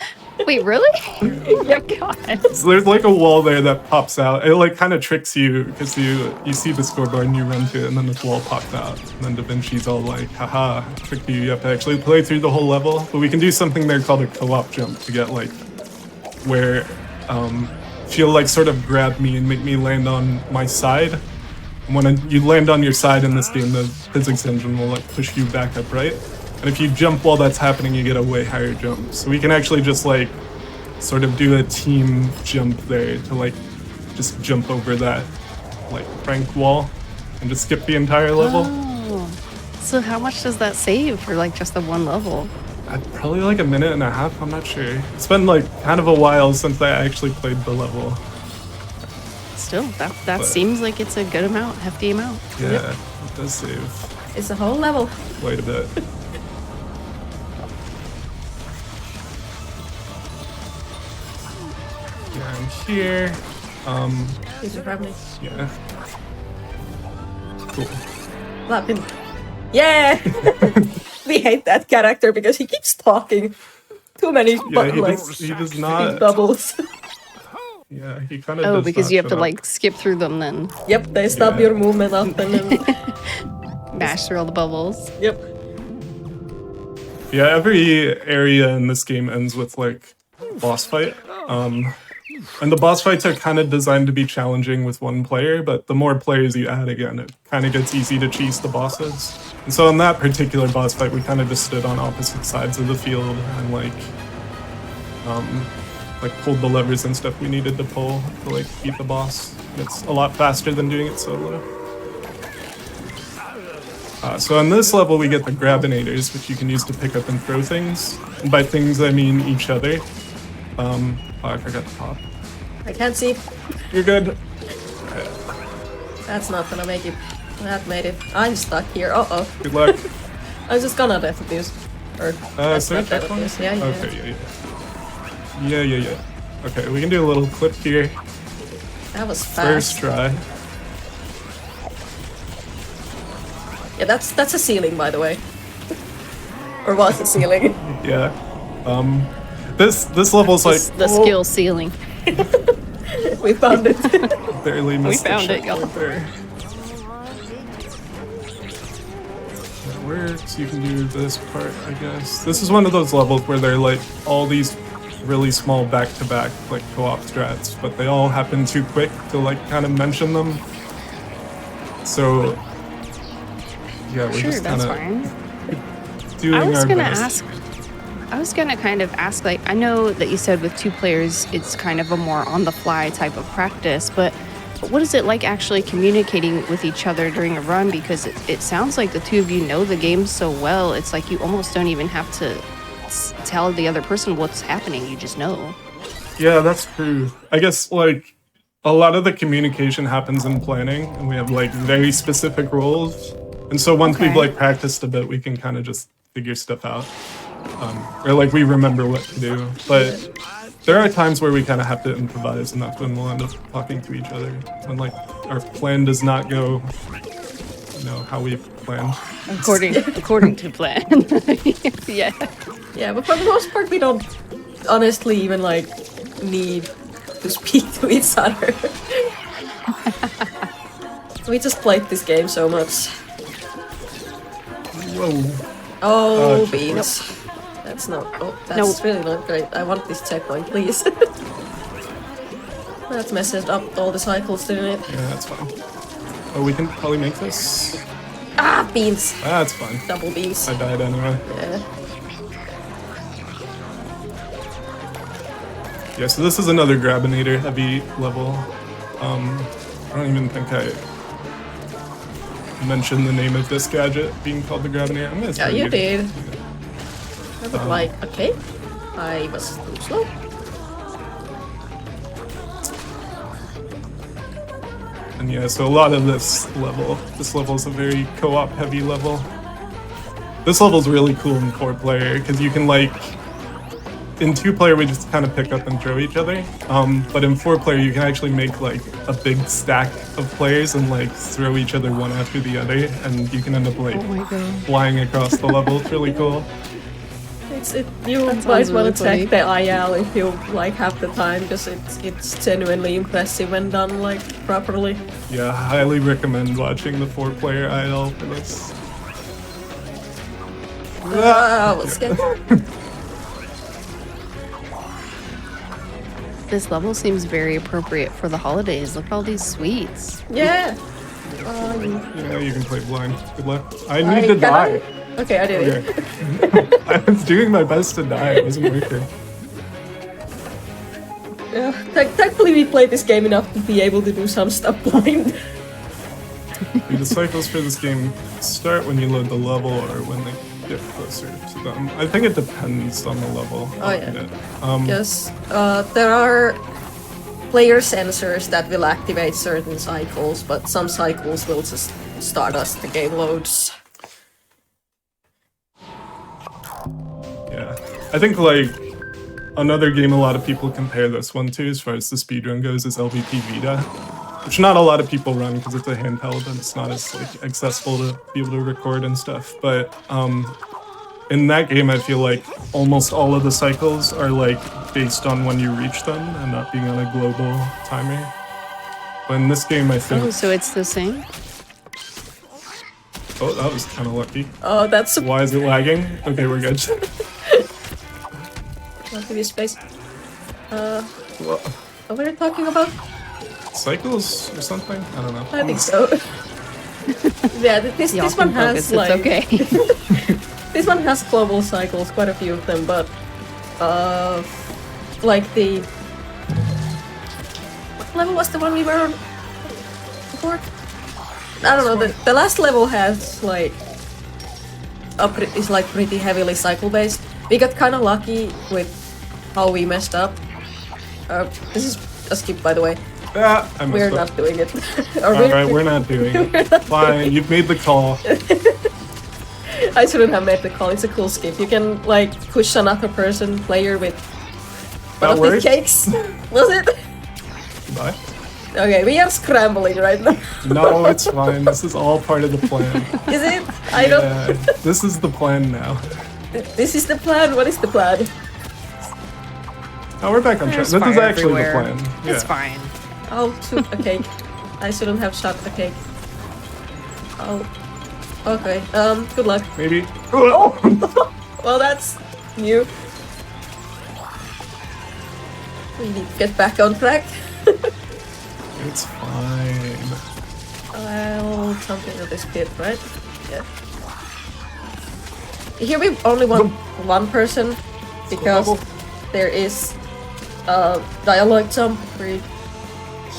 Wait, really? Oh my god. So there's like a wall there that pops out. It like kind of tricks you because you see the scoreboard and you run to it and then this wall pops out. And then Da Vinci's all like, haha, tricked you. You have to actually play through the whole level. But we can do something there called a co-op jump to get like where she'll like sort of grab me and make me land on my side. And when you land on your side in this game, the physics engine will like push you back up, right? And if you jump while that's happening, you get a way higher jump. So we can actually just like sort of do a team jump there to like just jump over that like prank wall and just skip the entire level. Oh. So how much does that save for like just the one level? Probably like a minute and a half, I'm not sure. It's been like kind of a while since I actually played the level. Still, that seems like it's a good amount, hefty amount. Yeah, it does save It's a whole level. quite a bit. Yeah, I'm here. Is it from me? Yeah. Cool. Laughing. Yeah! We hate that character because he keeps talking. Too many Yeah, he like does speed not. bubbles. Yeah, he kind of. Oh, because you have to like skip through them then. Yep, they stop Yeah. your movement often and Mash through all the bubbles. yep. Yeah, every area in this game ends with like boss fight. And the boss fights are kind of designed to be challenging with one player, but the more players you add, again, it kind of gets easy to cheese the bosses. And so in that particular boss fight, we kind of just stood on opposite sides of the field and like pulled the levers and stuff we needed to pull to like beat the boss. It's a lot faster than doing it solo. So on this level, we get the grabinators, which you can use to pick up and throw things. And by things, I mean each other. Oh, I forgot to pop. I can't see. You're good. That's not gonna make it. That made it. I'm stuck here. Uh-oh. Good luck. I'm just gonna death abuse. Or Is there a not death checkpoint? abuse. Yeah. Okay, yeah. Okay, we can do a little clip here. That was fast. First try. Yeah, that's a ceiling, by the way. Or was a ceiling. Yeah. This level's like The skill ceiling. We found it. barely missed the found it, y'all. checkpoint there. That works. You can do this part, I guess. This is one of those levels where they're like all these really small back-to-back like co-op strats, but they all happen too quick to like kind of mention them. So yeah, we're Sure, just that's kind fine. of doing I was our gonna best. I was gonna kind of ask, like, I know that you said with two players, it's kind of a more on-the-fly type of practice, but what is it like actually communicating with each other during a run? Because it sounds like the two of you know the game so well, it's like you almost don't even have to tell the other person what's happening, you just know. Yeah, that's true. I guess like a lot of the communication happens in planning, and we have like very specific roles. And so once we've Okay. like practiced a bit, we can kind of just figure stuff out, or like we remember what to do. But there are times where we kind of have to improvise, and that's when we'll end up talking to each other when like our plan does not go, how we planned. According to plan. Yeah. Yeah, but for the most part, we don't honestly even like need to speak to each other. We just played this game so much. Whoa. Oh, checkpoint. beans. That's not. Oh, that's Nope. really not great. I want this checkpoint, please. That messes up all the cycles, didn't it? Yeah, that's fine. Oh, we can probably make this. Ah, beans. That's fine. Double beans. I died anyway. Yeah. Yeah, so this is another Grabinator heavy level. I don't even think I mentioned the name of this gadget being called the Grabinator. I'm gonna Yeah, you did. I was like, okay. I was too slow. And yeah, so a lot of this level is a very co-op heavy level. This level's really cool in 4-player because you can like, in 2-player we just kind of pick up and throw each other. But in 4-player you can actually make like a big stack of players and like throw each other one after the other, and you can end up like flying across the level. It's really cool. You might want to check the IL if you like have the time, because it's genuinely impressive when done like properly. Yeah, highly recommend watching the 4-player IL for this. Let's get This level seems very appropriate for the holidays. Look at all these sweets. Yeah. Yeah, you can play blind. Good luck. I need to die. Okay, I did it. I was doing my best to die. It wasn't working. Yeah, thankfully we played this game enough to be able to do some stuff blind. The cycles for this game start when you load the level or when they get closer to them. I think it depends on the level. Oh yeah. Yes, there are player sensors that will activate certain cycles, but some cycles will just start as the game loads. Yeah, I think like another game a lot of people compare this one to as far as the speedrun goes is LVP Vita, which not a lot of people run because it's a handheld and it's not as like accessible to be able to record and stuff. But in that game, I feel like almost all of the cycles are like based on when you reach them and not being on a global timer. But in this game, I think. Oh, so it's the same? Oh, that was kind of lucky. Oh, that's. Why is it lagging? Okay, we're good. I'll give you space. Well, What were you talking about? cycles or something? I don't know. I think so. Yeah, this one has like. It's okay. This one has global cycles, quite a few of them, but like the what level was the one we were on before? I don't know. The last level has like is like pretty heavily cycle based. We got kind of lucky with how we messed up. This is a skip, by the way. Yeah, I messed We're up. not doing it. Alright, we're not doing it. Fine, you've made the call. I shouldn't have made the call. It's a cool skip. You can like push another person player with one of these cakes. Was it? Goodbye. Okay, we are scrambling right now. No, it's fine. This is all part of the plan. Is it? I don't. This is the plan now. This is the plan. What is the plan? Oh, we're back on track. There's This is fire actually everywhere. the plan. Yeah. It's fine. Oh, shoot a cake. I shouldn't have shot the cake. Oh. Okay. Good luck. Maybe. Oh. Well, that's new. We need to get back on track. It's fine. I'll jump into this pit, right? Yeah. Here we only want one person because there is a dialogue jump right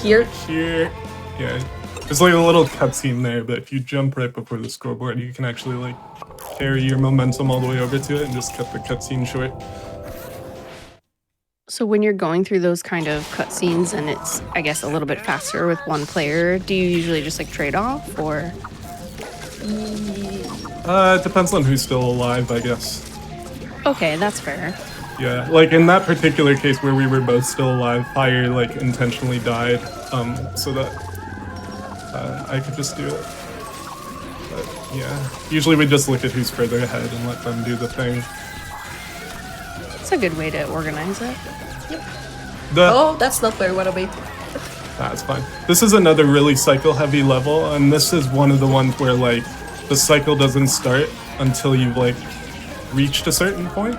here. Here. Yeah. There's like a little cutscene there, but if you jump right before the scoreboard, you can actually like carry your momentum all the way over to it and just cut the cutscene short. So when you're going through those kind of cutscenes and it's, I guess, a little bit faster with one player, do you usually just like trade off or? It depends on who's still alive, I guess. Okay, that's fair. Yeah, like in that particular case where we were both still alive, Fire like intentionally died, so that I could just do it. But yeah, usually we just look at who's further ahead and let them do the thing. It's a good way to organize it. Oh, that's not where we want to be. That's fine. This is another really cycle-heavy level, and this is one of the ones where like the cycle doesn't start until you've like reached a certain point.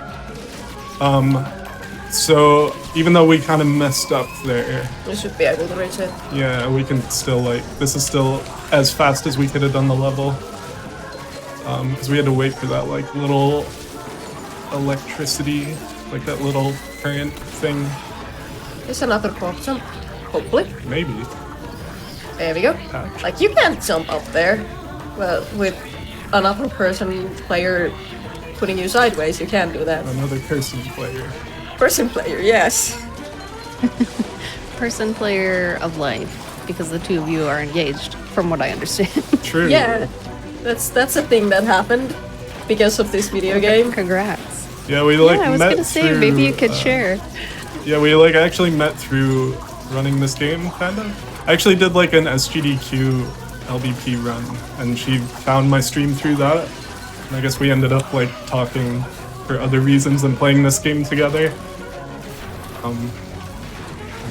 So even though we kind of messed up there, We should be able to reach it. yeah, we can still like, this is still as fast as we could have done the level. Because we had to wait for that like little electricity, like that little current thing. There's another cork jump. Hopefully. Maybe. There we go. Patch. Like, you can't jump up there. Well, with another person player putting you sideways, you can't do that. Another person player. Person player, yes. Person player of life, because the two of you are engaged, from what I understand. True. Yeah, that's a thing that happened because of this video game. Congrats. Yeah, we like Yeah, I was met gonna say, through, maybe you could share. Yeah, we like actually met through running this game, kind of. I actually did like an SGDQ LBP run, and she found my stream through that. And I guess we ended up like talking for other reasons than playing this game together.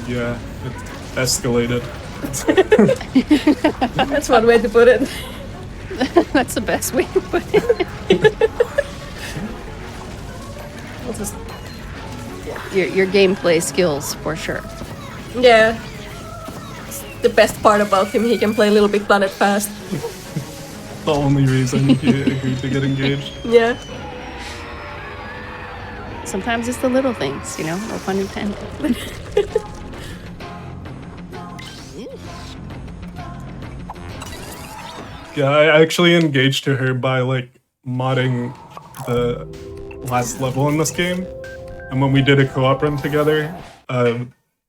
Yeah, it escalated. That's one way to put it. That's the best way to put it. We'll just, Your gameplay skills, for sure. yeah. The best part about him, he can play LittleBigPlanet fast. The only reason he agreed to get engaged. Yeah. Sometimes it's the little things, you know, no pun intended. Yeah, I actually engaged to her by like modding the last level in this game. And when we did a co-op run together,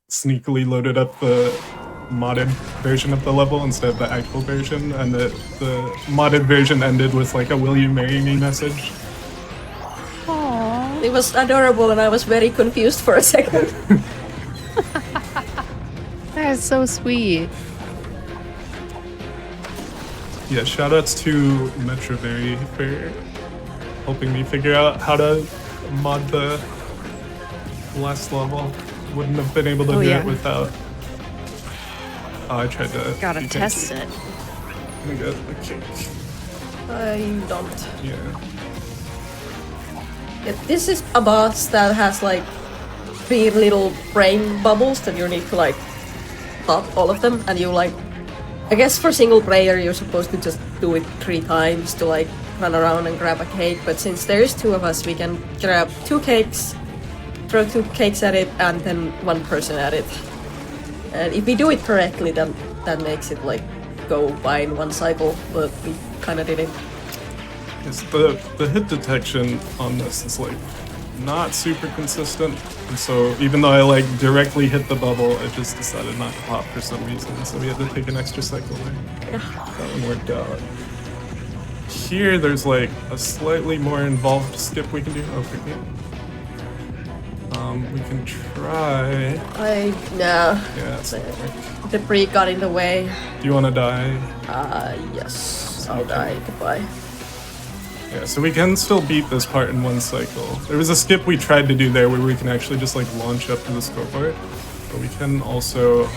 sneakily loaded up the modded version of the level instead of the actual version, and the modded version ended with like a "Will you marry me" message. Aww. It was adorable and I was very confused for a second. That is so sweet. Yeah, shoutouts to Metroberry for helping me figure out how to mod the last level. Wouldn't have been able to do it without. Oh, I tried to. Gotta test it. Let me get a cake. I don't. Yeah. Yeah, this is a boss that has like 3 little brain bubbles that you need to like pop all of them, and you like, I guess for single player you're supposed to just do it 3 times to like run around and grab a cake, but since there's 2 of us we can grab 2 cakes, throw 2 cakes at it, and then 1 person at it. And if we do it correctly, then that makes it like go by in 1 cycle, but we kinda didn't. Yes, the hit detection on this is like not super consistent, and so even though I like directly hit the bubble, it just decided not to pop for some reason, so we had to take an extra cycle there. That one worked out. Here there's like a slightly more involved skip we can do. Okay. We can try. No. Yeah, it's not work. Debris got in the way. Do you want to die? Yes. I'll die. Goodbye. Yeah, so we can still beat this part in 1 cycle. There was a skip we tried to do there where we can actually just like launch up to the scoreboard, but we can also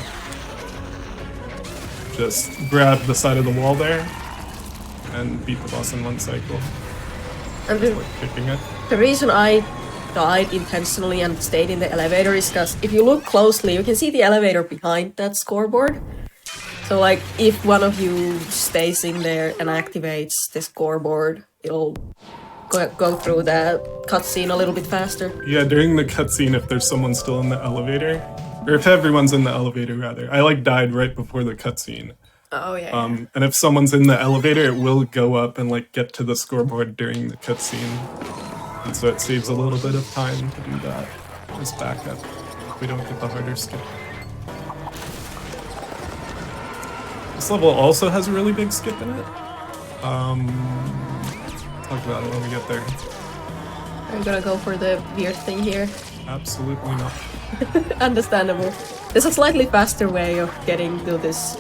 just grab the side of the wall there and beat the boss in 1 cycle. And Like kicking it. the reason I died intentionally and stayed in the elevator is because if you look closely, you can see the elevator behind that scoreboard. So like, if one of you stays in there and activates the scoreboard, it'll go through that cutscene a little bit faster. Yeah, during the cutscene, if there's someone still in the elevator, or if everyone's in the elevator rather, I like died right before the cutscene. Oh yeah. And if someone's in the elevator, it will go up and like get to the scoreboard during the cutscene. And so it saves a little bit of time to do that. Just back up if we don't get the harder skip. This level also has a really big skip in it. Talk about it when we get there. Are you gonna go for the weird thing here? Absolutely not. Understandable. There's a slightly faster way of getting to this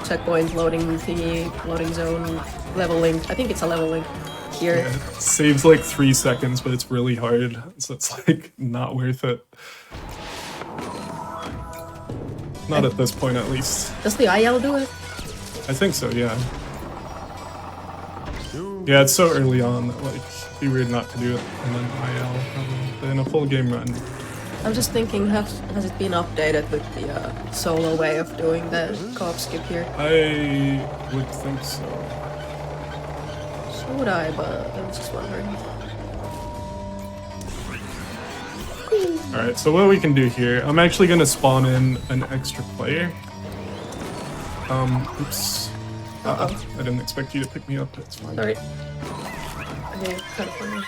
checkpoint loading thingy, loading zone, leveling. I think it's a leveling here. Yeah, it saves like 3 seconds, but it's really hard, so it's like not worth it. Not at this point, at least. Does the IL do it? I think so, yeah. Yeah, it's so early on that like it'd be weird not to do it in an IL probably. In a full game run. I'm just thinking, has it been updated with the solo way of doing the co-op skip here? I would think so. So would I, but I was just wondering. Alright, so what we can do here, I'm actually gonna spawn in an extra player. Oops. I didn't expect you to pick me up, that's fine. Sorry. Okay, kind of funny.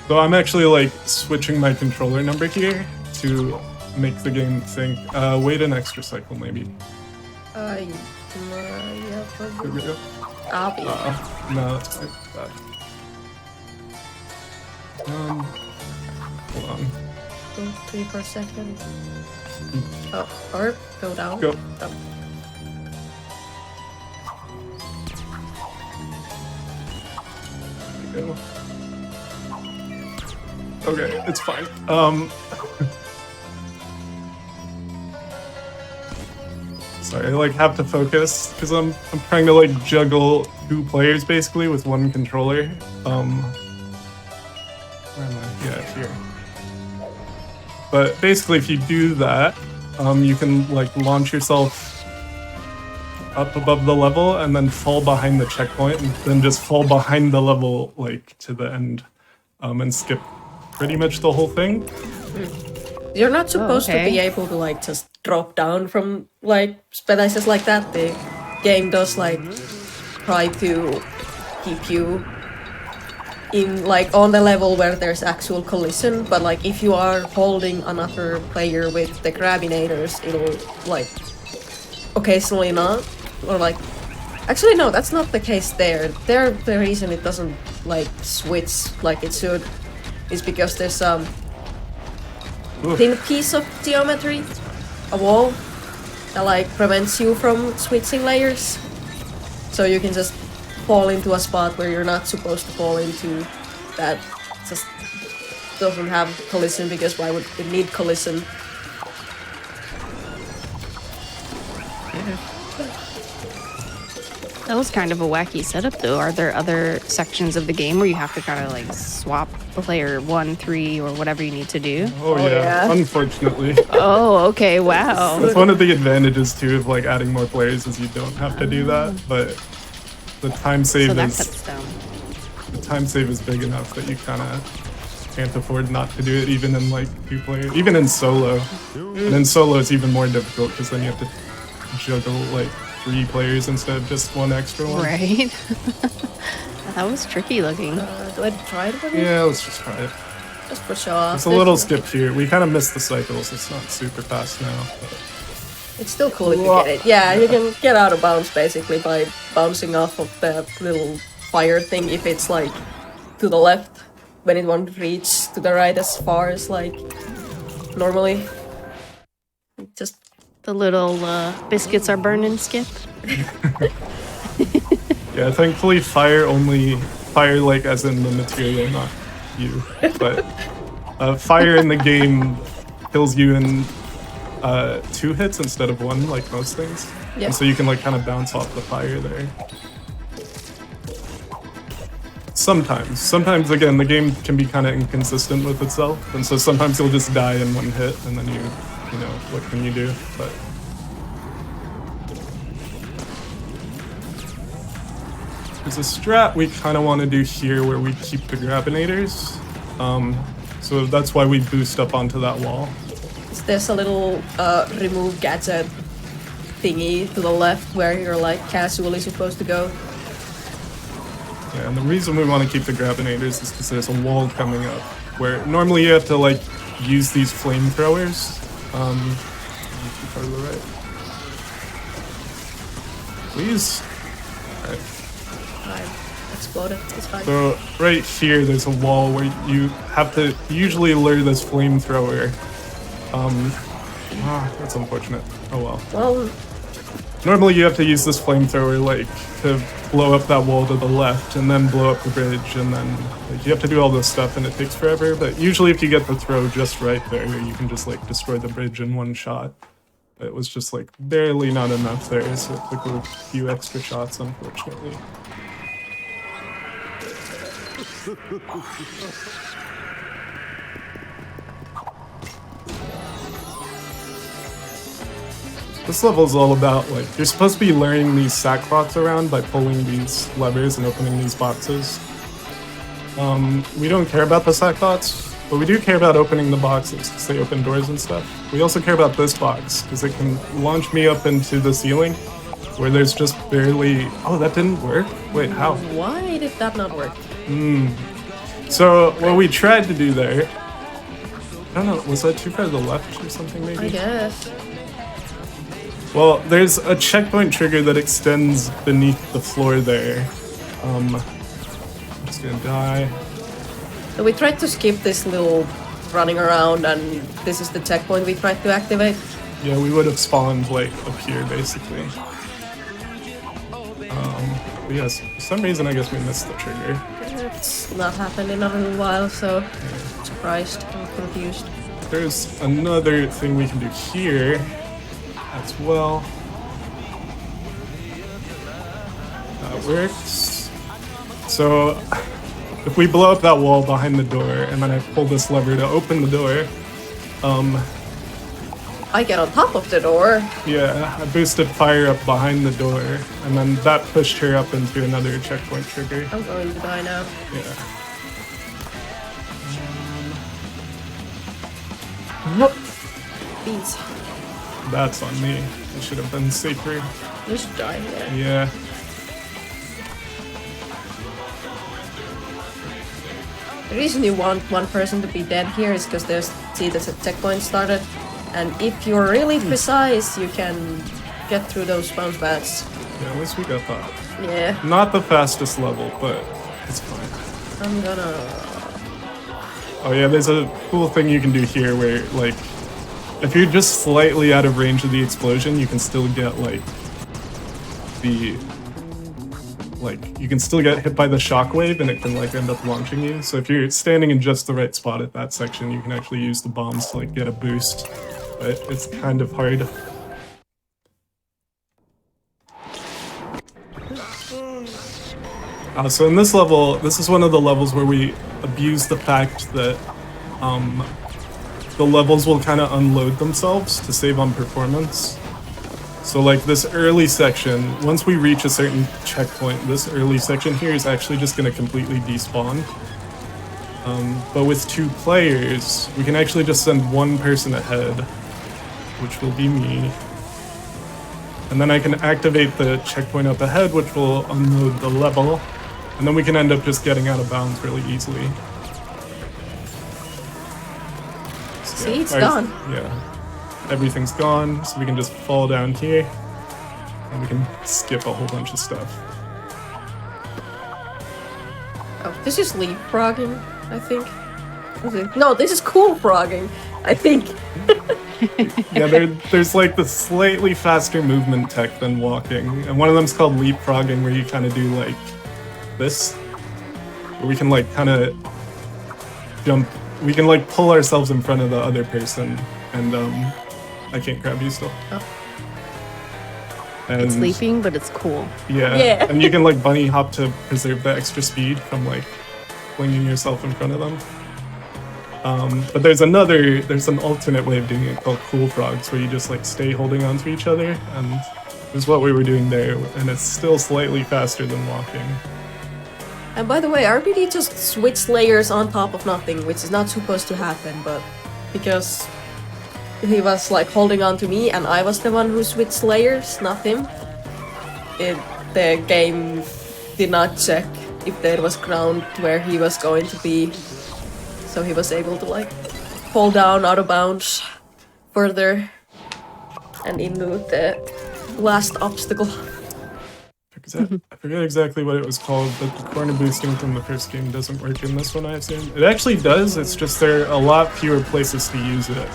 So I'm actually like switching my controller number here to make the game think, wait an extra cycle maybe. Yeah, There probably. we go. I'll be. No, that's fine. Hold on. Go 3 per second. Oh, or go down. Go. Up. There we go. Okay, it's fine. Sorry, I like have to focus because I'm trying to like juggle 2 players basically with 1 controller. Where am I? Yeah, here. But basically, if you do that, you can like launch yourself up above the level and then fall behind the checkpoint, and then just fall behind the level like to the end, and skip pretty much the whole thing. You're not supposed to okay. be able to like just drop down from like spaces like that. The game does like try to keep you in like on the level where there's actual collision, but like if you are holding another player with the grabinators, it'll like occasionally not, or like actually no, that's not the case there. The reason it doesn't like switch like it should is because there's thin piece of geometry, a wall that like prevents you from switching layers, so you can just fall into a spot where you're not supposed to fall into, that just doesn't have collision, because why would it need collision? That was kind of a wacky setup, though. Are there other sections of the game where you have to kind of like swap player 1, 3, or whatever you need to do? Oh yeah, unfortunately. Oh, okay, wow. That's one of the advantages too of like adding more players, is you don't have to do that, but the time save So that is cuts down. the time save is big enough that you kind of can't afford not to do it, even in like 2 players, even in solo. And in solo it's even more difficult because then you have to juggle like 3 players instead of just 1 extra one. Right. That was tricky looking. Do I try it again? Yeah, let's just try it. Just for show off. It's a little skip here. We kind of missed the cycles. It's not super fast now. But It's still cool if you get it. Yeah, you can get out of bounds basically by bouncing off of that little fire thing if it's like to the left, when it won't reach to the right as far as like normally. Just The little biscuits are burning skip. yeah, thankfully fire like as in the material, not you. But fire in the game kills you in 2 hits instead of 1, like most things. Yeah. And so you can like kind of bounce off the fire there. Sometimes again, the game can be kind of inconsistent with itself, and so sometimes you'll just die in 1 hit, and then you know, what can you do? But there's a strat we kind of want to do here where we keep the grabinators. So that's why we boost up onto that wall. there's a little remove gadget thingy to the left where you're like casually supposed to go. Yeah, and the reason we want to keep the grabinators is because there's a wall coming up where normally you have to like use these flamethrowers. Part of the right. Please. Alright. I exploded. It's fine. So right here, there's a wall where you have to usually lure this flamethrower. That's unfortunate. Oh well. Well, Normally you have to use this flamethrower like to blow up that wall to the left and then blow up the bridge, and then like, you have to do all this stuff and it takes forever, but usually if you get the throw just right there, you can just like destroy the bridge in one shot. It was just like barely not enough there, so it took a few extra shots, unfortunately. This level is all about, like, you're supposed to be luring these sackcloths around by pulling these levers and opening these boxes. We don't care about the sackcloths, but we do care about opening the boxes, because they open doors and stuff. We also care about this box, because it can launch me up into the ceiling, where there's just barely... Oh, that didn't work? Wait, how? Why did that not work? So, what we tried to do there... I don't know, was that too far to the left or something, maybe? I guess. Well, there's a checkpoint trigger that extends beneath the floor there. It's gonna die. So we tried to skip this little running around, and this is the checkpoint we tried to activate. Yeah, we would have spawned, like, up here, basically. But yes, for some reason, I guess we missed the trigger. It's not happened in a little while, so surprised and confused. There's another thing we can do here as well. That works. So, if we blow up that wall behind the door, and then I pull this lever to open the door, I get on top of the door. yeah, I boosted fire up behind the door, and then that pushed her up into another checkpoint trigger. I'm going to die now. Yeah. Beans. That's on me. I should have been safer. Just die there. Yeah. The reason you want one person to be dead here is because there's a checkpoint started, and if you're really precise, you can get through those bounce pads. Yeah, at least we got that. Yeah, Not the fastest level, but it's fine. I'm gonna... Oh yeah, there's a cool thing you can do here where, like, if you're just slightly out of range of the explosion, you can still get, like, you can still get hit by the shockwave and it can, like, end up launching you. So if you're standing in just the right spot at that section, you can actually use the bombs to, like, get a boost. But it's kind of hard. So in this level, this is one of the levels where we abuse the fact that the levels will kind of unload themselves to save on performance. So like this early section, once we reach a certain checkpoint, this early section here is actually just going to completely despawn. But with 2 players, we can actually just send one person ahead, which will be me. And then I can activate the checkpoint up ahead, which will unload the level. And then we can end up just getting out of bounds really easily. See, it's gone. Yeah. Everything's gone, so we can just fall down here. And we can skip a whole bunch of stuff. Oh, this is leapfrogging, I think. No, this is cool frogging, I think. Yeah, there's like the slightly faster movement tech than walking. And one of them's called leapfrogging, where you kind of do like this. Where we can like kind of jump. We can like pull ourselves in front of the other person. And I can't grab you still. Oh. And, It's leaping, but it's cool. Yeah. And you can like bunny hop to preserve the extra speed from like flinging yourself in front of them. But there's an alternate way of doing it called cool frogs, where you just like stay holding onto each other, and this is what we were doing there, and it's still slightly faster than walking. And by the way, RBD just switched layers on top of nothing, which is not supposed to happen, but because he was like holding on to me and I was the one who switched layers, not him, the game did not check if there was ground where he was going to be. So he was able to like fall down out of bounds further and into the last obstacle. I forget exactly what it was called, but the corner boosting from the first game doesn't work in this one, I assume. It actually does, it's just there are a lot fewer places to use it.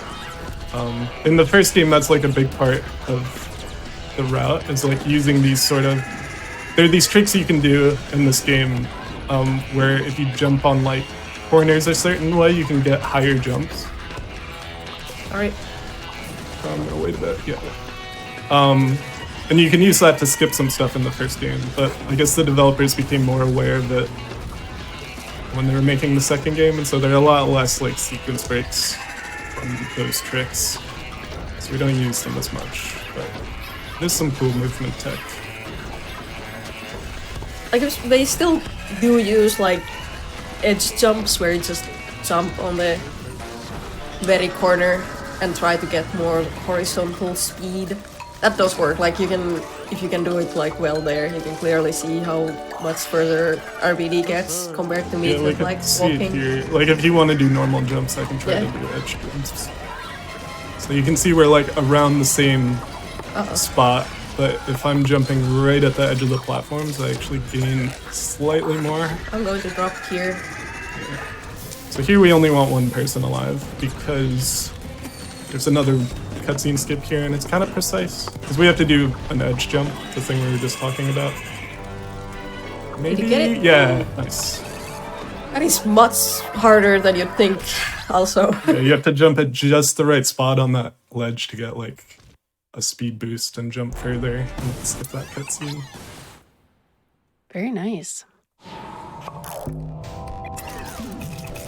In the first game, that's like a big part of the route, is like using these sort of... There are these tricks you can do in this game where if you jump on like corners a certain way, you can get higher jumps. Alright. I'm gonna wait a bit, yeah. And you can use that to skip some stuff in the first game, but I guess the developers became more aware that when they were making the second game, and so there are a lot less like sequence breaks from those tricks. So we don't use them as much, but there's some cool movement tech. I guess they still do use like edge jumps where you just jump on the very corner and try to get more horizontal speed. That does work. Like if you can do it like well there, you can clearly see how much further RBD gets compared to me with like walking. Here. Like if you want to do normal jumps, I can try to do edge jumps. So you can see we're like around the same spot, but if I'm jumping right at the edge of the platforms, I actually gain slightly more. I'm going to drop here. Yeah. So here we only want one person alive because there's another cutscene skip here, and it's kind of precise because we have to do an edge jump, the thing we were just talking about. Maybe, did you get it? Yeah, nice. That is much harder than you'd think, also. Yeah, you have to jump at just the right spot on that ledge to get like a speed boost and jump further and skip that cutscene. Very nice.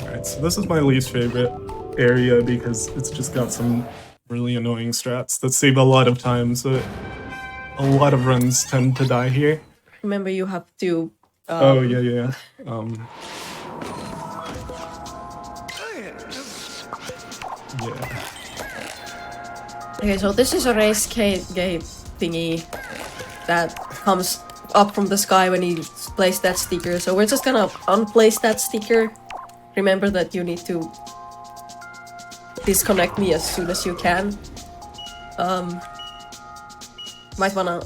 Alright, so this is my least favorite area because it's just got some really annoying strats that save a lot of time, so a lot of runs tend to die here. Remember, you have to... yeah. Yeah. Okay, so this is a race gate thingy that comes up from the sky when you place that sticker. So we're just gonna unplace that sticker. Remember that you need to disconnect me as soon as you can. Might wanna...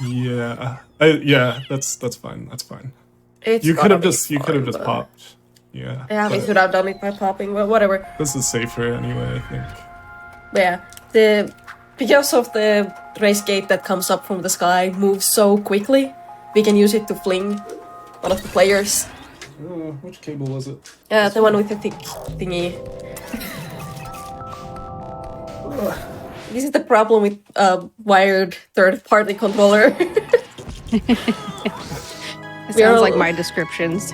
Yeah. Yeah, that's fine. That's fine. You could have just popped. Yeah. Yeah, we should have done it by popping, but whatever. This is safer anyway, I think. Yeah, because of the race gate that comes up from the sky moves so quickly, we can use it to fling one of the players. Which cable was it? The one with the thick thingy. This is the problem with wired third-party controller. It sounds like my descriptions.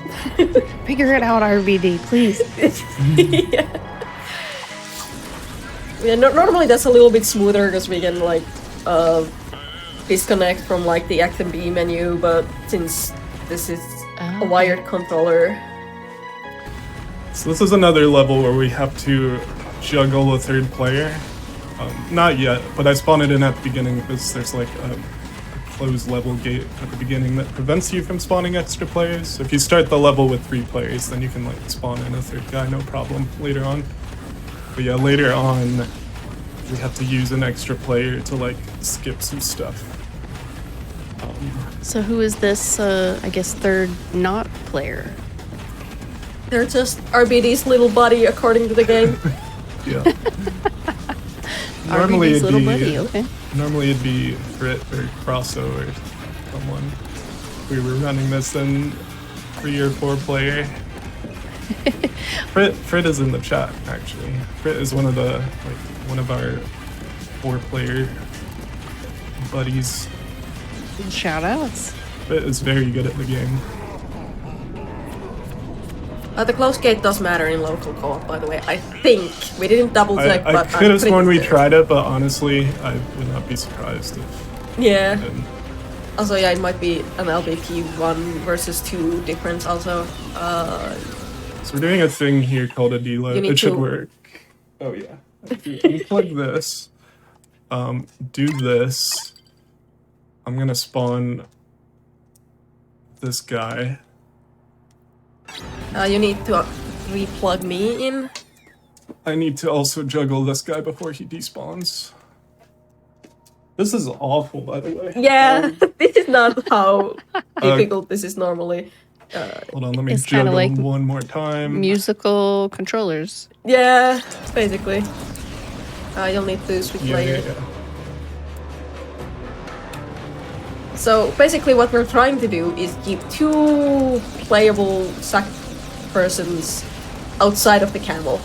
Figure it out, RBD, please. Yeah, normally that's a little bit smoother because we can like disconnect from like the Act and B menu, but since this is a wired controller. So this is another level where we have to juggle a third player. Not yet, but I spawned it in at the beginning because there's like a closed level gate at the beginning that prevents you from spawning extra players. So if you start the level with 3 players, then you can like spawn in a third guy, no problem, later on. But yeah, later on, we have to use an extra player to like skip some stuff. So who is this, I guess, third not player? They're just RBD's little buddy according to the game. Yeah. RBD's little buddy, okay. Normally it'd be Frit or Crosso or someone. We were running this in 3 or 4 player. Frit is in the chat actually. Frit is one of our 4 player buddies. Shout outs. Frit is very good at the game. The close gate does matter in local co-op, by the way. I think we didn't double check, but I could have sworn we sure. tried it, but honestly, I would not be surprised if. Yeah. it didn't. Also, yeah, it might be an LBP 1 versus 2 difference. Also, So we're doing a thing here called a deload. It should work. Oh yeah. If you unplug this, do this. I'm gonna spawn this guy. you need to replug me in. I need to also juggle this guy before he despawns. This is awful, by the way. Yeah, this is not how difficult this is normally. Hold on, let me It's juggle kinda like one more time. Musical controllers. Yeah, basically. You'll need to switch layer. Yeah. So basically what we're trying to do is keep 2 playable sack persons outside of the camel.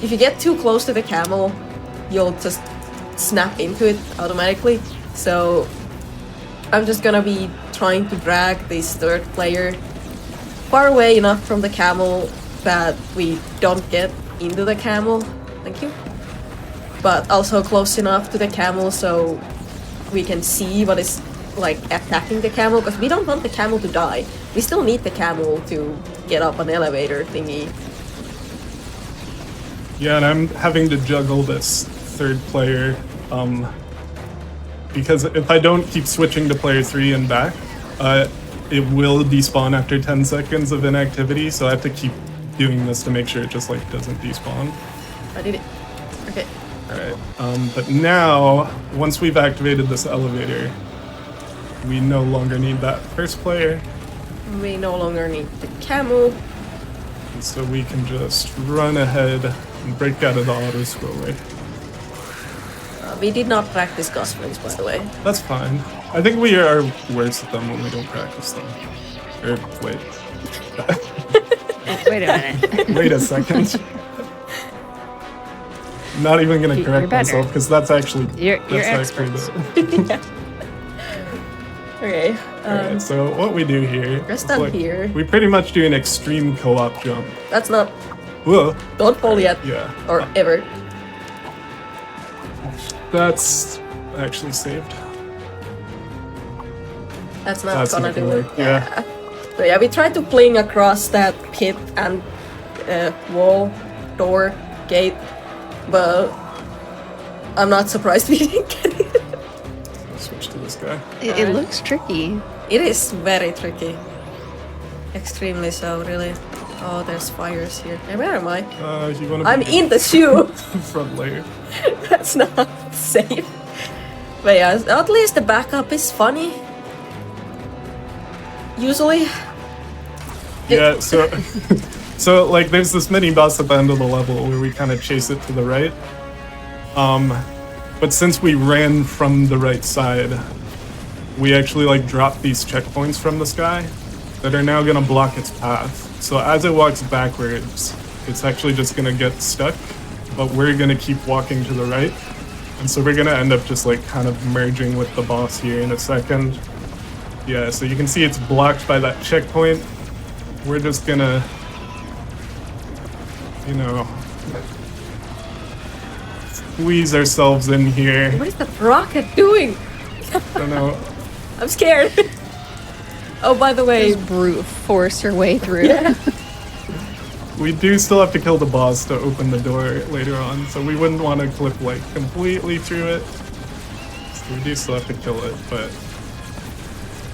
If you get too close to the camel, you'll just snap into it automatically. So I'm just gonna be trying to drag this third player far away enough from the camel that we don't get into the camel. Thank you. But also close enough to the camel so we can see what is like attacking the camel, because we don't want the camel to die. We still need the camel to get up an elevator thingy. Yeah, and I'm having to juggle this third player, because if I don't keep switching to player 3 and back, it will despawn after 10 seconds of inactivity, so I have to keep doing this to make sure it just like doesn't despawn. I did it. Okay. Alright, but now, once we've activated this elevator, we no longer need that first player. We no longer need the camel. And so we can just run ahead and break out of the auto-scroller. We did not practice goslings, by the way. That's fine. I think we are worse at them when we don't practice them. Or, wait. Wait a minute. Wait a second. Not even gonna correct myself, because that's actually... You're that's experts. Okay. Alright, so what we do here... We're stuck here. We pretty much do an extreme co-op jump. That's not... Whoa. Don't fall yet. Yeah. Or ever. That's actually saved. That's not That's gonna not do gonna it. work, yeah. So yeah, we tried to fling across that pit and wall, door, gate, but I'm not surprised we didn't get it. Switch to this guy. It looks tricky. It is very tricky. Extremely so, really. Oh, there's fires here. Hey, where am I? You wanna I'm be in the shoe! front layer. That's not safe. But yeah, at least the backup is funny. Usually. Yeah, so so like there's this mini boss at the end of the level where we kind of chase it to the right. But since we ran from the right side, we actually like dropped these checkpoints from the sky that are now gonna block its path. So as it walks backwards, it's actually just gonna get stuck, but we're gonna keep walking to the right. And so we're gonna end up just like kind of merging with the boss here in a second. Yeah, so you can see it's blocked by that checkpoint. We're just gonna, you know, squeeze ourselves in here. What is that rocket doing? I don't know. I'm scared. Oh, by the way, Just brute force your way through. We do still have to kill the boss to open the door later on, so we wouldn't want to clip like completely through it. So we do still have to kill it, but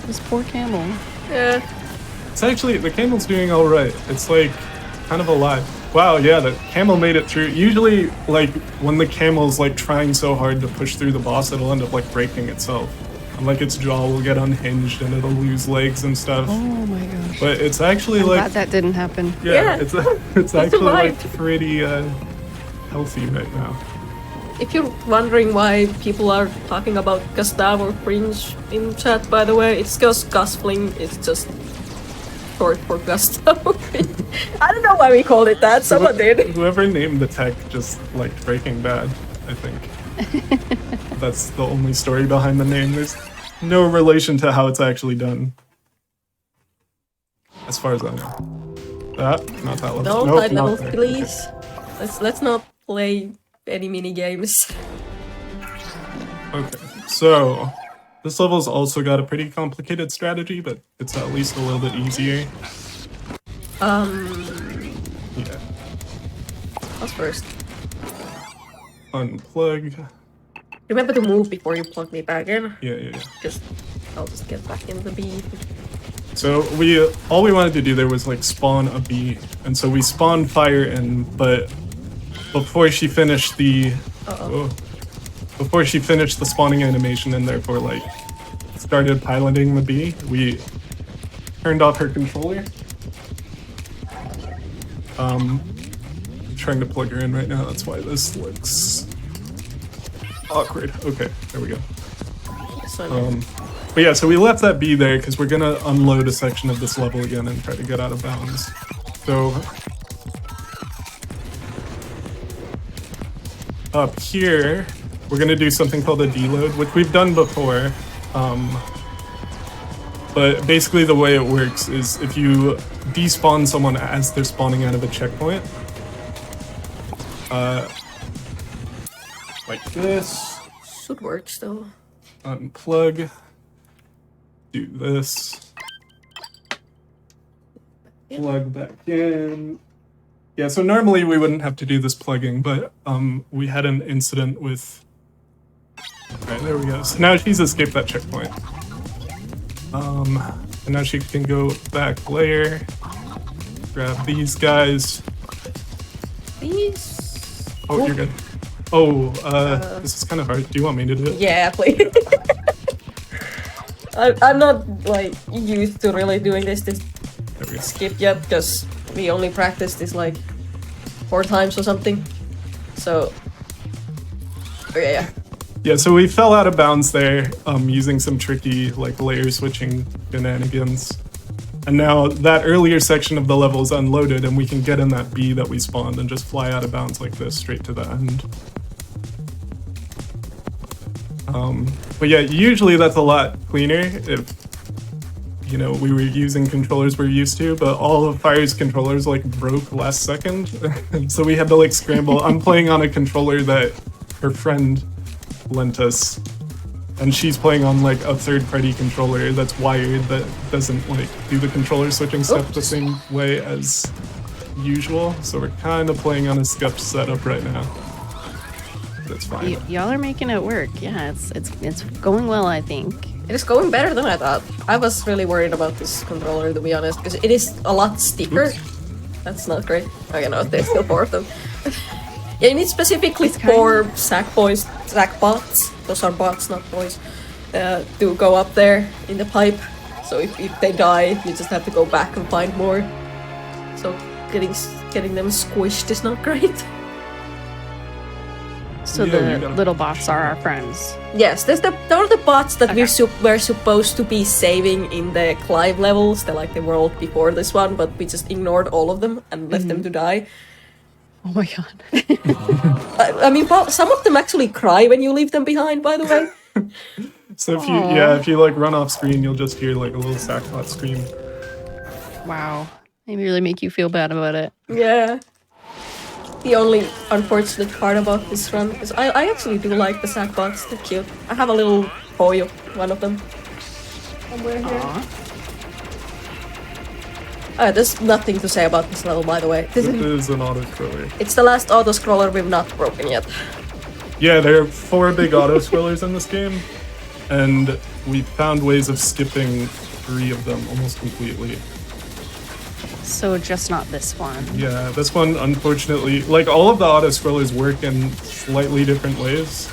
This poor camel. yeah. it's actually, the camel's doing alright. It's like kind of alive. Wow, yeah, the camel made it through. Usually, like, when the camel's like trying so hard to push through the boss, it'll end up like breaking itself. And like its jaw will get unhinged and it'll lose legs and stuff. Oh my gosh. But it's actually I'm like, glad that didn't happen. yeah, Yeah. it's actually like survived. pretty healthy right now. If you're wondering why people are talking about Gustavo Fringe in chat, by the way, it's because Gusfling is just short for Gustavo Fringe. I don't know why we called it that, someone did. Whoever named the tech just liked Breaking Bad, I think. That's the only story behind the name. There's no relation to how it's actually done. As far as I know. Not that level. Don't Nope, type not levels, there. please. Let's not play any mini games. Okay, so this level's also got a pretty complicated strategy, but it's at least a little bit easier. Yeah. What's first? Unplug. Remember to move before you plug me back in. Yeah. I'll just get back in the beat. So all we wanted to do there was like spawn a bee, and so we spawned fire in, but before she finished the before she finished the spawning animation and therefore like started piloting the bee, we turned off her controller. I'm trying to plug her in right now. That's why this looks awkward. Okay, there we go. But yeah, so we left that bee there because we're gonna unload a section of this level again and try to get out of bounds. So up here, we're gonna do something called a deload, which we've done before. But basically the way it works is if you despawn someone as they're spawning out of a checkpoint, like this. Should work still. Unplug. Do this. Plug back in. Yeah, so normally we wouldn't have to do this plugging, but we had an incident with... Alright, there we go. So now she's escaped that checkpoint. And now she can go back layer, grab these guys. These? Oh, you're good. Oh, this is kind of hard. Do you want me to do it? Yeah, please. I'm not like used to really doing this skip yet, because we only practiced this like 4 times or something. So, okay, yeah. Yeah, so we fell out of bounds there, using some tricky like layer switching shenanigans. And now that earlier section of the level is unloaded, and we can get in that B that we spawned and just fly out of bounds like this straight to the end. But yeah, usually that's a lot cleaner if, you know, we were using controllers we're used to, but all of Fire's controllers like broke last second. So we had to like scramble. I'm playing on a controller that her friend lent us, and she's playing on like a third-party controller that's wired that doesn't like do the controller switching stuff the same way as usual. So we're kind of playing on a skip setup right now. That's fine. Y'all are making it work. Yeah, it's going well, I think. It is going better than I thought. I was really worried about this controller, to be honest, because it is a lot steeper. Oops. That's not great. Okay, no, there's still 4 of them. Yeah, you need specifically 4 sack bots. Those are bots, not boys. To go up there in the pipe. So if they die, you just have to go back and find more. So getting them squished is not great. So yeah, the little bots are our friends. Yes, there are the bots that we're supposed to be saving in the Clive levels, like the world before this one, but we just ignored all of them and left them to die. Oh my god. I mean, some of them actually cry when you leave them behind, by the way. So if you like run off screen, you'll just hear like a little sackbot scream. Wow. They really make you feel bad about it. Yeah. The only unfortunate part about this run is I actually do like the sackbots. They're cute. I have a little toy of one of them. Somewhere here. There's nothing to say about this level, by the way. This is an auto-scroller. It's the last auto-scroller we've not broken yet. Yeah, there are 4 big auto-scrollers in this game, and we found ways of skipping 3 of them almost completely. So just not this one. Yeah, this one, unfortunately, like all of the auto-scrollers work in slightly different ways.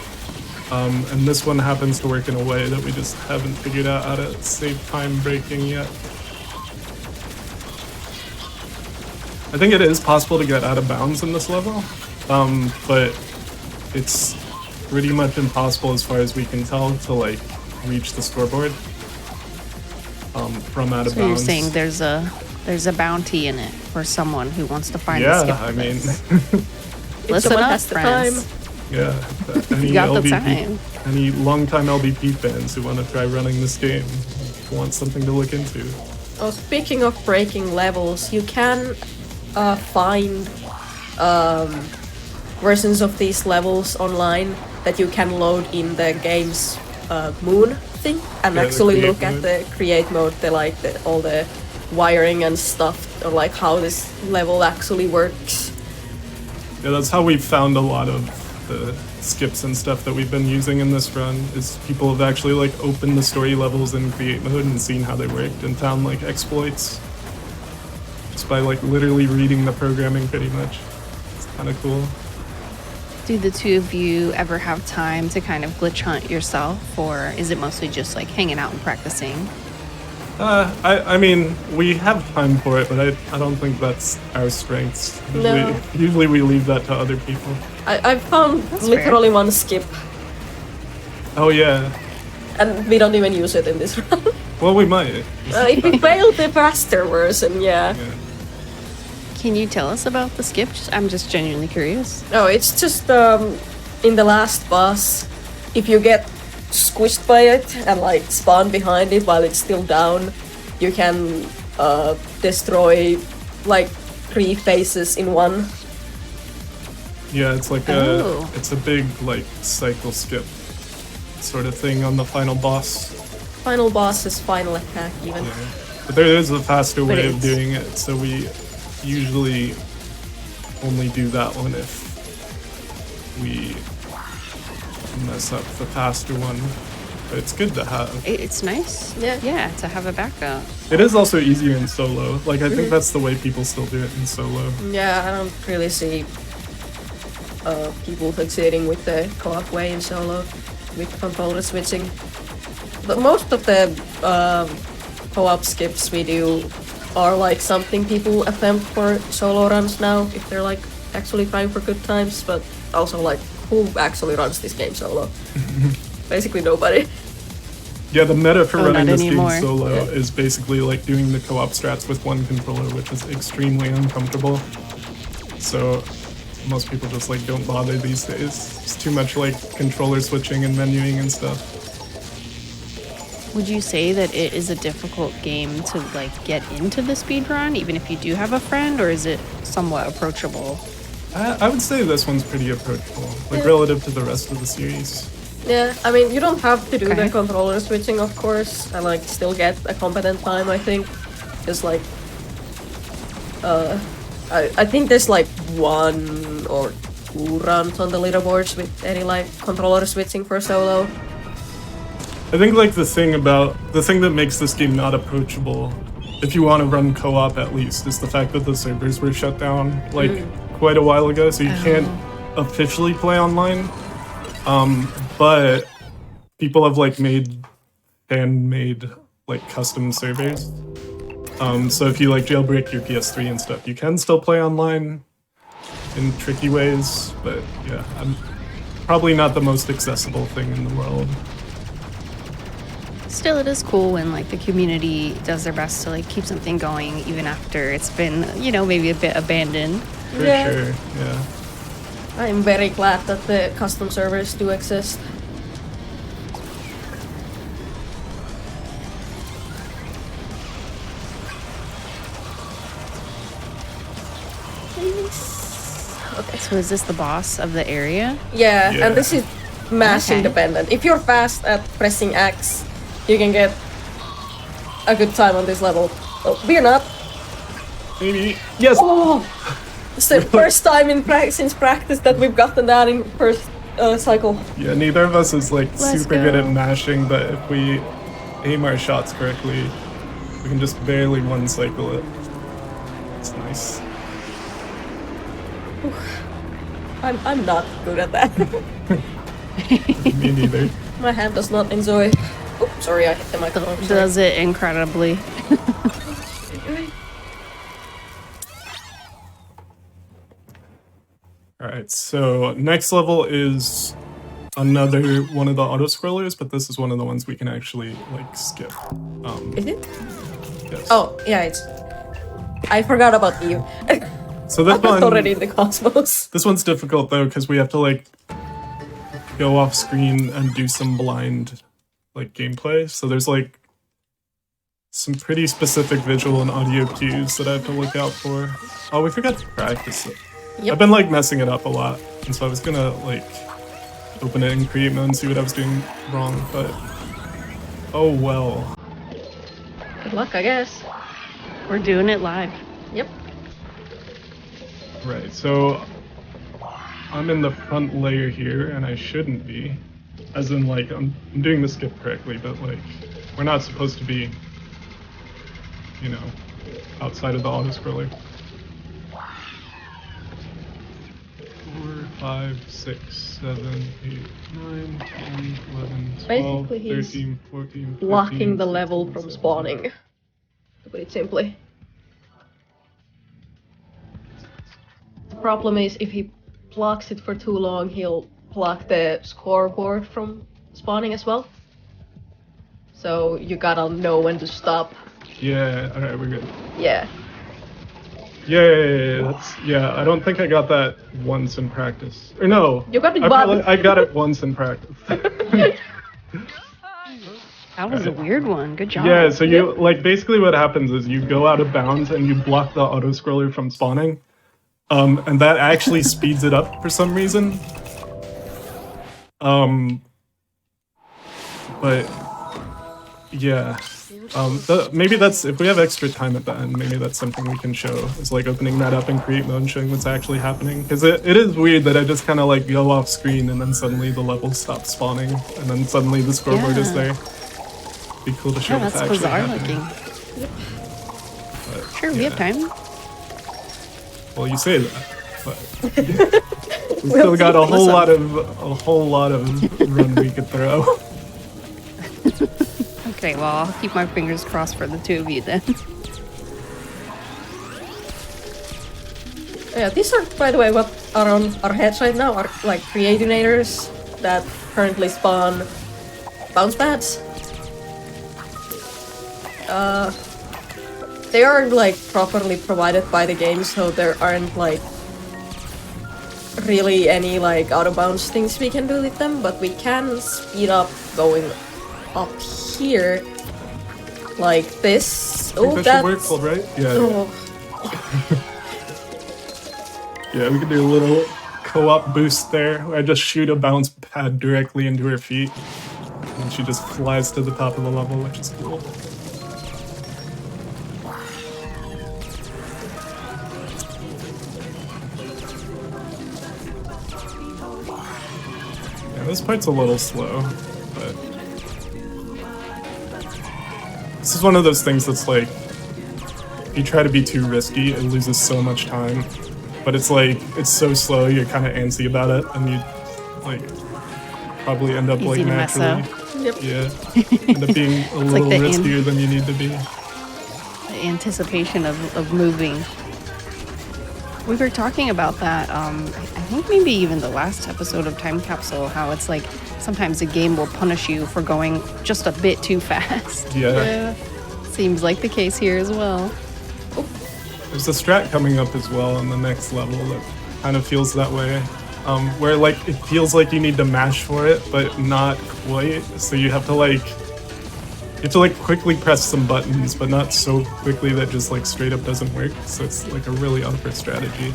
And this one happens to work in a way that we just haven't figured out how to save time breaking yet. I think it is possible to get out of bounds in this level, but it's pretty much impossible as far as we can tell to like reach the scoreboard from out of bounds. So you're saying there's a bounty in it for someone who wants to find the skip. Yeah, I mean, listen up, friends. Yeah, you got the time. Any longtime LBP fans who want to try running this game want something to look into. Oh, speaking of breaking levels, you can find versions of these levels online that you can load in the game's moon thing and actually look at the create mode, all the wiring and stuff, or like how this level actually works. Yeah, that's how we've found a lot of the skips and stuff that we've been using in this run, is people have actually like opened the story levels in create mode and seen how they worked and found like exploits just by like literally reading the programming pretty much. It's kind of cool. Do the two of you ever have time to kind of glitch hunt yourself, or is it mostly just like hanging out and practicing? I mean, we have time for it, but I don't think that's our strengths. Usually we leave that to other people. I've found literally one skip. Oh yeah. And we don't even use it in this run. Well, we might. If we failed the faster version, yeah. Can you tell us about the skip? I'm just genuinely curious. No, it's just in the last boss, if you get squished by it and like spawn behind it while it's still down, you can destroy like 3 faces in one. Yeah, it's like it's a big like cycle skip sort of thing on the final boss. Final boss is final attack even. Yeah. But there is a faster way of doing it, so we usually only do that one if we mess up the faster one. But it's good to have. It's nice. Yeah, to have a backup. It is also easier in solo. Like, I think that's the way people still do it in solo. Yeah, I don't really see people succeeding with the co-op way in solo with controller switching. But most of the co-op skips we do are like something people attempt for solo runs now, if they're like actually trying for good times, but also like who actually runs this game solo? Basically nobody. Yeah, the meta for running this anymore. game solo is basically like doing the co-op strats with one controller, which is extremely uncomfortable. So most people just like don't bother these days. It's too much like controller switching and menuing and stuff. Would you say that it is a difficult game to like get into the speedrun, even if you do have a friend, or is it somewhat approachable? I would say this one's pretty approachable, like relative to the rest of the series. Yeah, I mean, you don't have to do the controller switching, of course, and like still get a competent time, I think. It's like, I think there's like 1 or 2 runs on the leaderboards with any like controller switching for solo. I think like the thing that makes this game not approachable, if you want to run co-op at least, is the fact that the servers were shut down like quite a while ago, so you can't officially play online. But people have like fan-made like custom servers. So if you like jailbreak your PS3 and stuff, you can still play online in tricky ways, but yeah, probably not the most accessible thing in the world. Still, it is cool when like the community does their best to like keep something going even after it's been, you know, maybe a bit abandoned. For sure, yeah. I'm very glad that the custom servers do exist. Okay, so is this the boss of the area? Yeah, and this is mashing dependent. If you're fast at pressing X, you can get a good time on this level. Oh, we're not. Maybe. Yes! Oh! It's the first time since practice that we've gotten that in first cycle. Yeah, neither of us is like Let's super good at mashing, but if we aim our shots correctly, we can just barely one cycle it. It's nice. I'm not good at that. Me neither. My hand does not enjoy. Oh, sorry, I hit the microphone. Sorry. Does it incredibly. Alright, so next level is another one of the auto-scrollers, but this is one of the ones we can actually, like, skip. Is it? Yes. Oh, yeah, it's... I forgot about Eve. So this I was one... already in the cosmos. This one's difficult, though, because we have to, like, go off screen and do some blind, like, gameplay. So there's, like, some pretty specific visual and audio cues that I have to look out for. Oh, we forgot to practice it. Yep. I've been, like, messing it up a lot, and so I was gonna, like, open it in create mode and see what I was doing wrong, but... Oh, well. Good luck, I guess. We're doing it live. Yep. Right, so... I'm in the front layer here, and I shouldn't be. As in, like, I'm doing the skip correctly, but, like, we're not supposed to be, you know, outside of the auto-scroller. 4, 5, 6, 7, 8, 9, 10, 11, 12, Basically, he's 13, 14, 15, blocking the 16, level from 17. spawning. To put it simply. The problem is if he blocks it for too long, he'll block the scoreboard from spawning as well. So you gotta know when to stop. Yeah, alright, we're good. Yeah. Yeah, that's, yeah, I don't think I got that once in practice. Or no, You got it I got it once in practice. That was a weird one. Good job. Yeah, so you, like, basically what happens is you go out of bounds and you block the auto-scroller from spawning. And that actually speeds it up for some reason. But yeah, maybe that's, if we have extra time at the end, maybe that's something we can show, is like opening that up and create mode and showing what's actually happening. Because it is weird that I just kind of like go off screen and then suddenly the level stops spawning and then suddenly the scoreboard is there. Be cool to show what's actually happening. Looking. Sure, we have time. Well, you say that, but we still got a whole lot of run we could throw. Okay, well, I'll keep my fingers crossed for the two of you then. Yeah, these are, by the way, what are on our heads right now are like creatinators that currently spawn bounce pads. They aren't like properly provided by the game, so there aren't like really any like out of bounds things we can do with them, but we can speed up going up here like this. Oh, that should work, all right? Yeah. Oh. Yeah, we could do a little co-op boost there. I just shoot a bounce pad directly into her feet, and she just flies to the top of the level, which is cool. This part's a little slow, but this is one of those things that's like, if you try to be too risky, it loses so much time. But it's like, it's so slow, you're kind of antsy about it, and you like probably end up like naturally, end up being a little like riskier than you need to be. The anticipation of moving. We were talking about that, I think maybe even the last episode of Time Capsule, how it's like sometimes a game will punish you for going just a bit too fast. Yeah. Seems like the case here as well. There's a strat coming up as well on the next level that kind of feels that way. Where like it feels like you need to mash for it, but not quite. So you have to like quickly press some buttons, but not so quickly that just like straight up doesn't work. So it's like a really awkward strategy.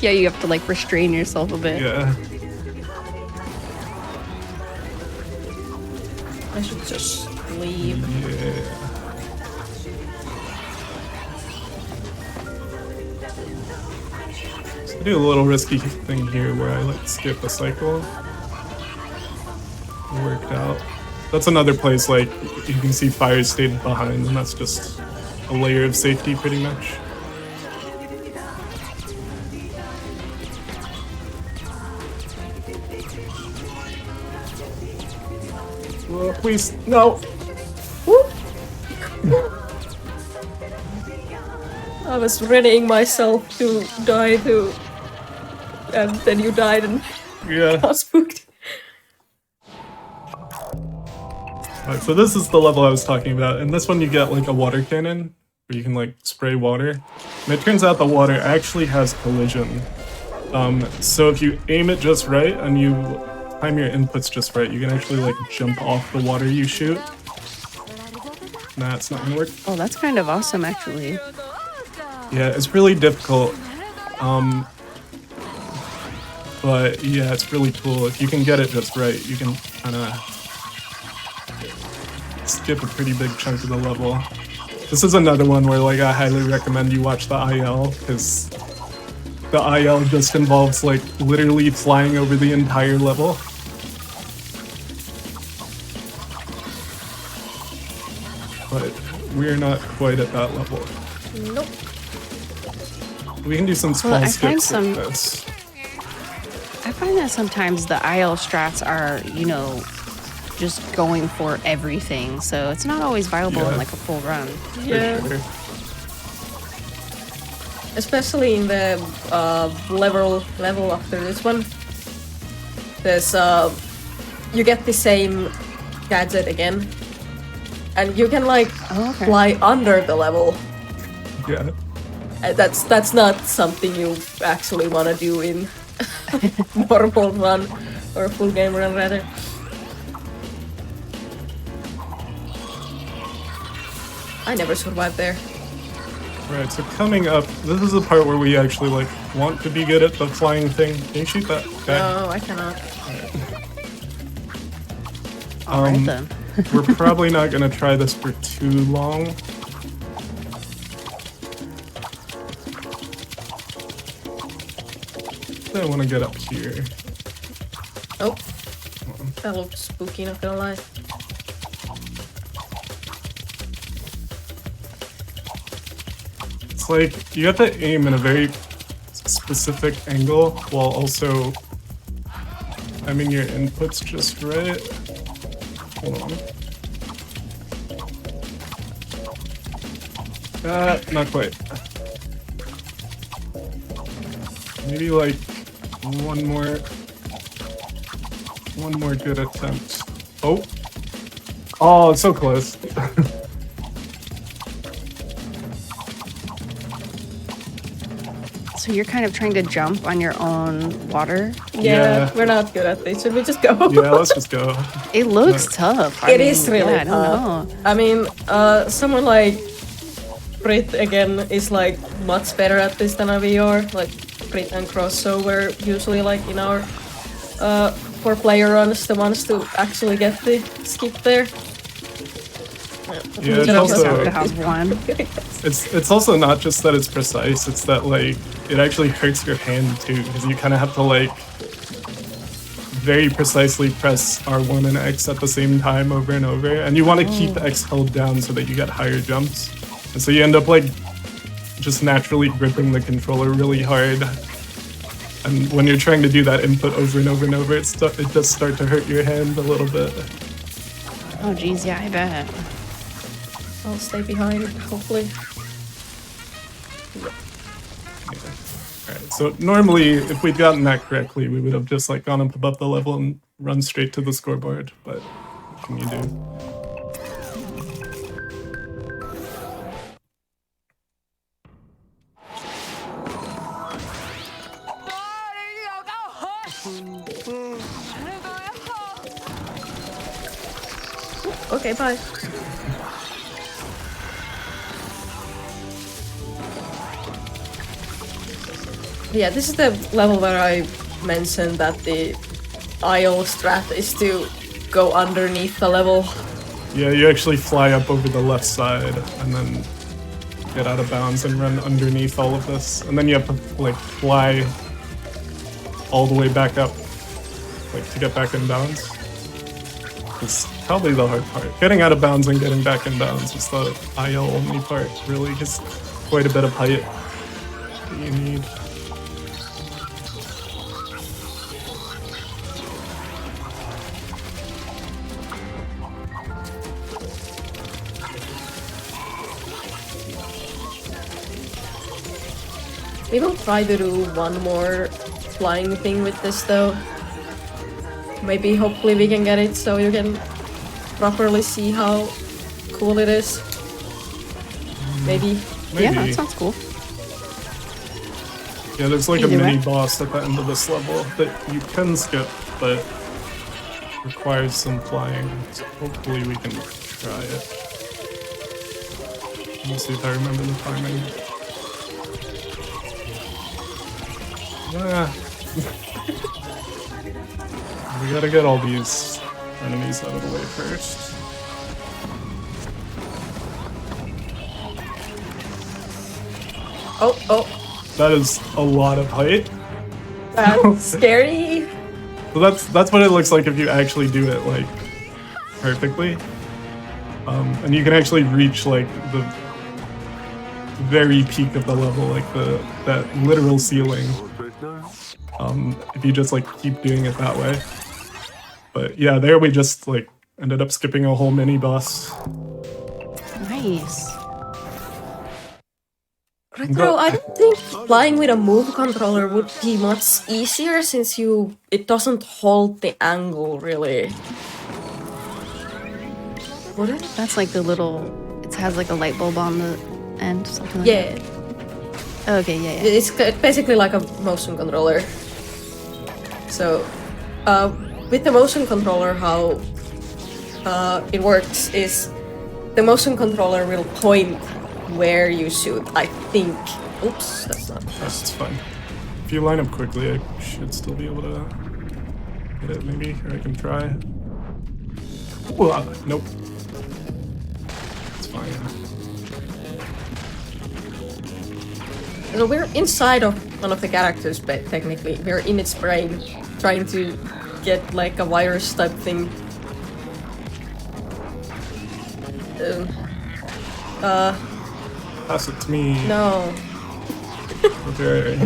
Yeah, you have to like restrain yourself a bit. Yeah. I should just leave. Yeah. So I do a little risky thing here where I like skip a cycle. It worked out. That's another place, like, you can see fire stayed behind, and that's just a layer of safety, pretty much. Oh, please, no! I was readying myself to die too, and then you died and got spooked. Right, so this is the level I was talking about. In this one you get like a water cannon, where you can like spray water. And it turns out the water actually has collision. So if you aim it just right and you time your inputs just right, you can actually like jump off the water you shoot. Nah, it's not gonna work. Oh, that's kind of awesome actually. Yeah, it's really difficult. But yeah, it's really cool. If you can get it just right, you can kind of skip a pretty big chunk of the level. This is another one where like I highly recommend you watch the IL, because the IL just involves like literally flying over the entire level. But we're not quite at that level. Nope. We can do some small skips like this. I find that sometimes the IL strats are, you know, just going for everything, so it's not always viable in like a full run. Yeah. Sure. Especially in the level after this one. There's you get the same gadget again, and you can like fly under the level. Yeah. That's not something you actually want to do in normal run or full game run rather. I never survived there. Right, so coming up, this is the part where we actually like want to be good at the flying thing. Can you shoot that guy? No, I cannot. Alright then. We're probably not gonna try this for too long. I want to get up here. Oh, that looks spooky, not gonna lie. It's like you have to aim in a very specific angle while also timing your inputs just right. Hold on. Not quite. Maybe like one more good attempt. Oh! Oh, it's so close. So you're kind of trying to jump on your own water? Yeah. We're not good at this. Should we just go? Yeah, let's just go. It looks tough. It is really I don't know. I mean, someone like Brit again is like much better at this than we are. Like Brit and Cross, so we're usually like in our 4-player runs the ones to actually get the skip there. Yeah, You it's just also have to have one. it's also not just that it's precise, it's that like it actually hurts your hand too, because you kind of have to like very precisely press R1 and X at the same time over and over, and you want to keep X held down so that you get higher jumps, and so you end up like just naturally gripping the controller really hard, and when you're trying to do that input over and over and over, it does start to hurt your hand a little bit. Oh geez, yeah, I bet. I'll stay behind, hopefully. Alright, so normally, if we'd gotten that correctly, we would have just like gone up above the level and run straight to the scoreboard, but what can you do? Okay, bye. Yeah, this is the level where I mentioned that the IO strat is to go underneath the level. Yeah, you actually fly up over the left side and then get out of bounds and run underneath all of this. And then you have to like fly all the way back up, like to get back in bounds. It's probably the hard part. Getting out of bounds and getting back in bounds is the IO only part, really. It's quite a bit of height that you need. We will try to do one more flying thing with this though. Maybe hopefully we can get it so you can properly see how cool it is. Maybe. Yeah, that sounds cool. Yeah, there's like Either a mini way. boss at the end of this level that you can skip, but requires some flying. So hopefully we can try it. Let me see if I remember the timing. Ah. We gotta get all these enemies out of the way first. Oh, That is a lot of height. that's scary. So that's what it looks like if you actually do it like perfectly. And you can actually reach like the very peak of the level, like that literal ceiling. If you just like keep doing it that way. But yeah, there we just like ended up skipping a whole mini boss. Nice. Retro, I don't think flying with a move controller would be much easier since it doesn't hold the angle really. Would it? That's like the little. It has like a light bulb on the end, something like Yeah, that. Oh, okay, yeah. it's basically like a motion controller. So, with the motion controller, how it works is the motion controller will point where you shoot, I think. Oops, that's not. That's fine. If you line up quickly, I should still be able to get it, maybe, or I can try. Whoa, nope. It's fine. So we're inside of one of the characters, but technically we're in its brain, trying to get like a virus type thing. Pass it to me. No. Okay.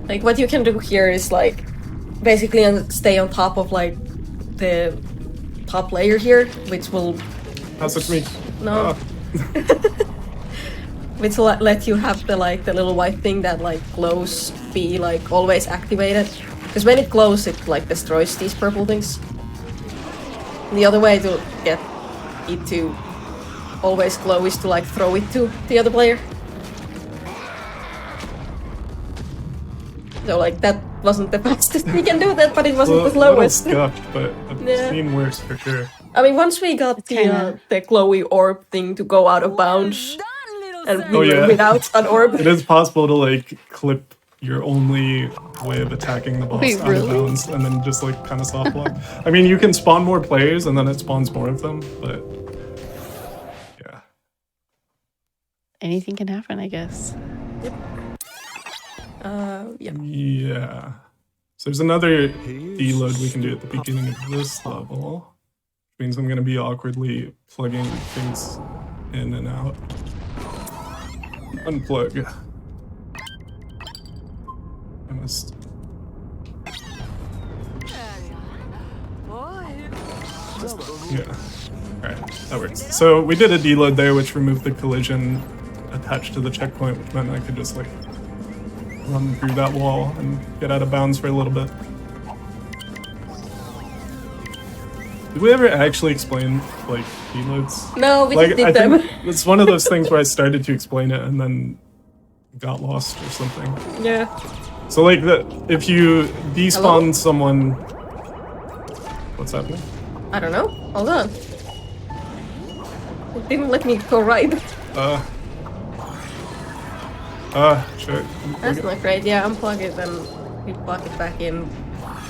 Like what you can do here is like basically stay on top of like the top layer here, which will Pass it to me. no, which will let you have the like the little white thing that like glows be like always activated. Because when it glows, it like destroys these purple things. And the other way to get it to always glow is to like throw it to the other player. So like that wasn't the fastest we can do that, but it wasn't the slowest. Scuffed, but I've Yeah. seen worse for sure. I mean, once we got the glowy orb thing to go out of bounds, and we were without an orb. It is possible to like clip your only way of attacking the boss Wait, out really? of bounds and then just like kind of soft block. I mean, you can spawn more players and then it spawns more of them, but yeah. Anything can happen, I guess. Yeah. Yeah. So there's another deload we can do at the beginning of this level, which means I'm going to be awkwardly plugging things in and out. Unplug. I must. Yeah. Alright, that works. So we did a deload there, which removed the collision attached to the checkpoint, which meant I could just like run through that wall and get out of bounds for a little bit. Did we ever actually explain like deloads? No, we Like just did I them. think it's one of those things where I started to explain it and then got lost or something. Yeah. So like if you despawn Hello? someone, what's happening? I don't know. Hold on. It didn't let me go right. Sure. That's not great. Yeah, unplug it and we plug it back in.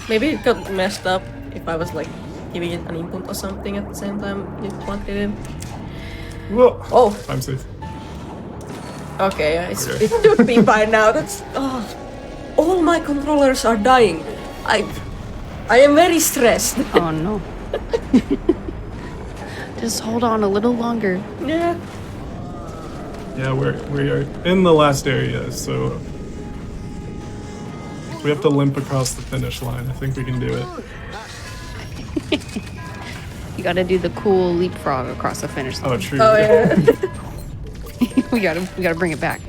Maybe it got messed up if I was like giving it an input or something at the same time you plugged it in. Whoa. Oh, I'm safe. okay. Okay. It should be fine now. That's all my controllers are dying. I am very stressed. Oh no. Just hold on a little longer. Yeah. Yeah, we are in the last area, so we have to limp across the finish line. I think we can do it. You gotta do the cool leapfrog across the finish line. Oh, true. Oh yeah. we gotta bring it back.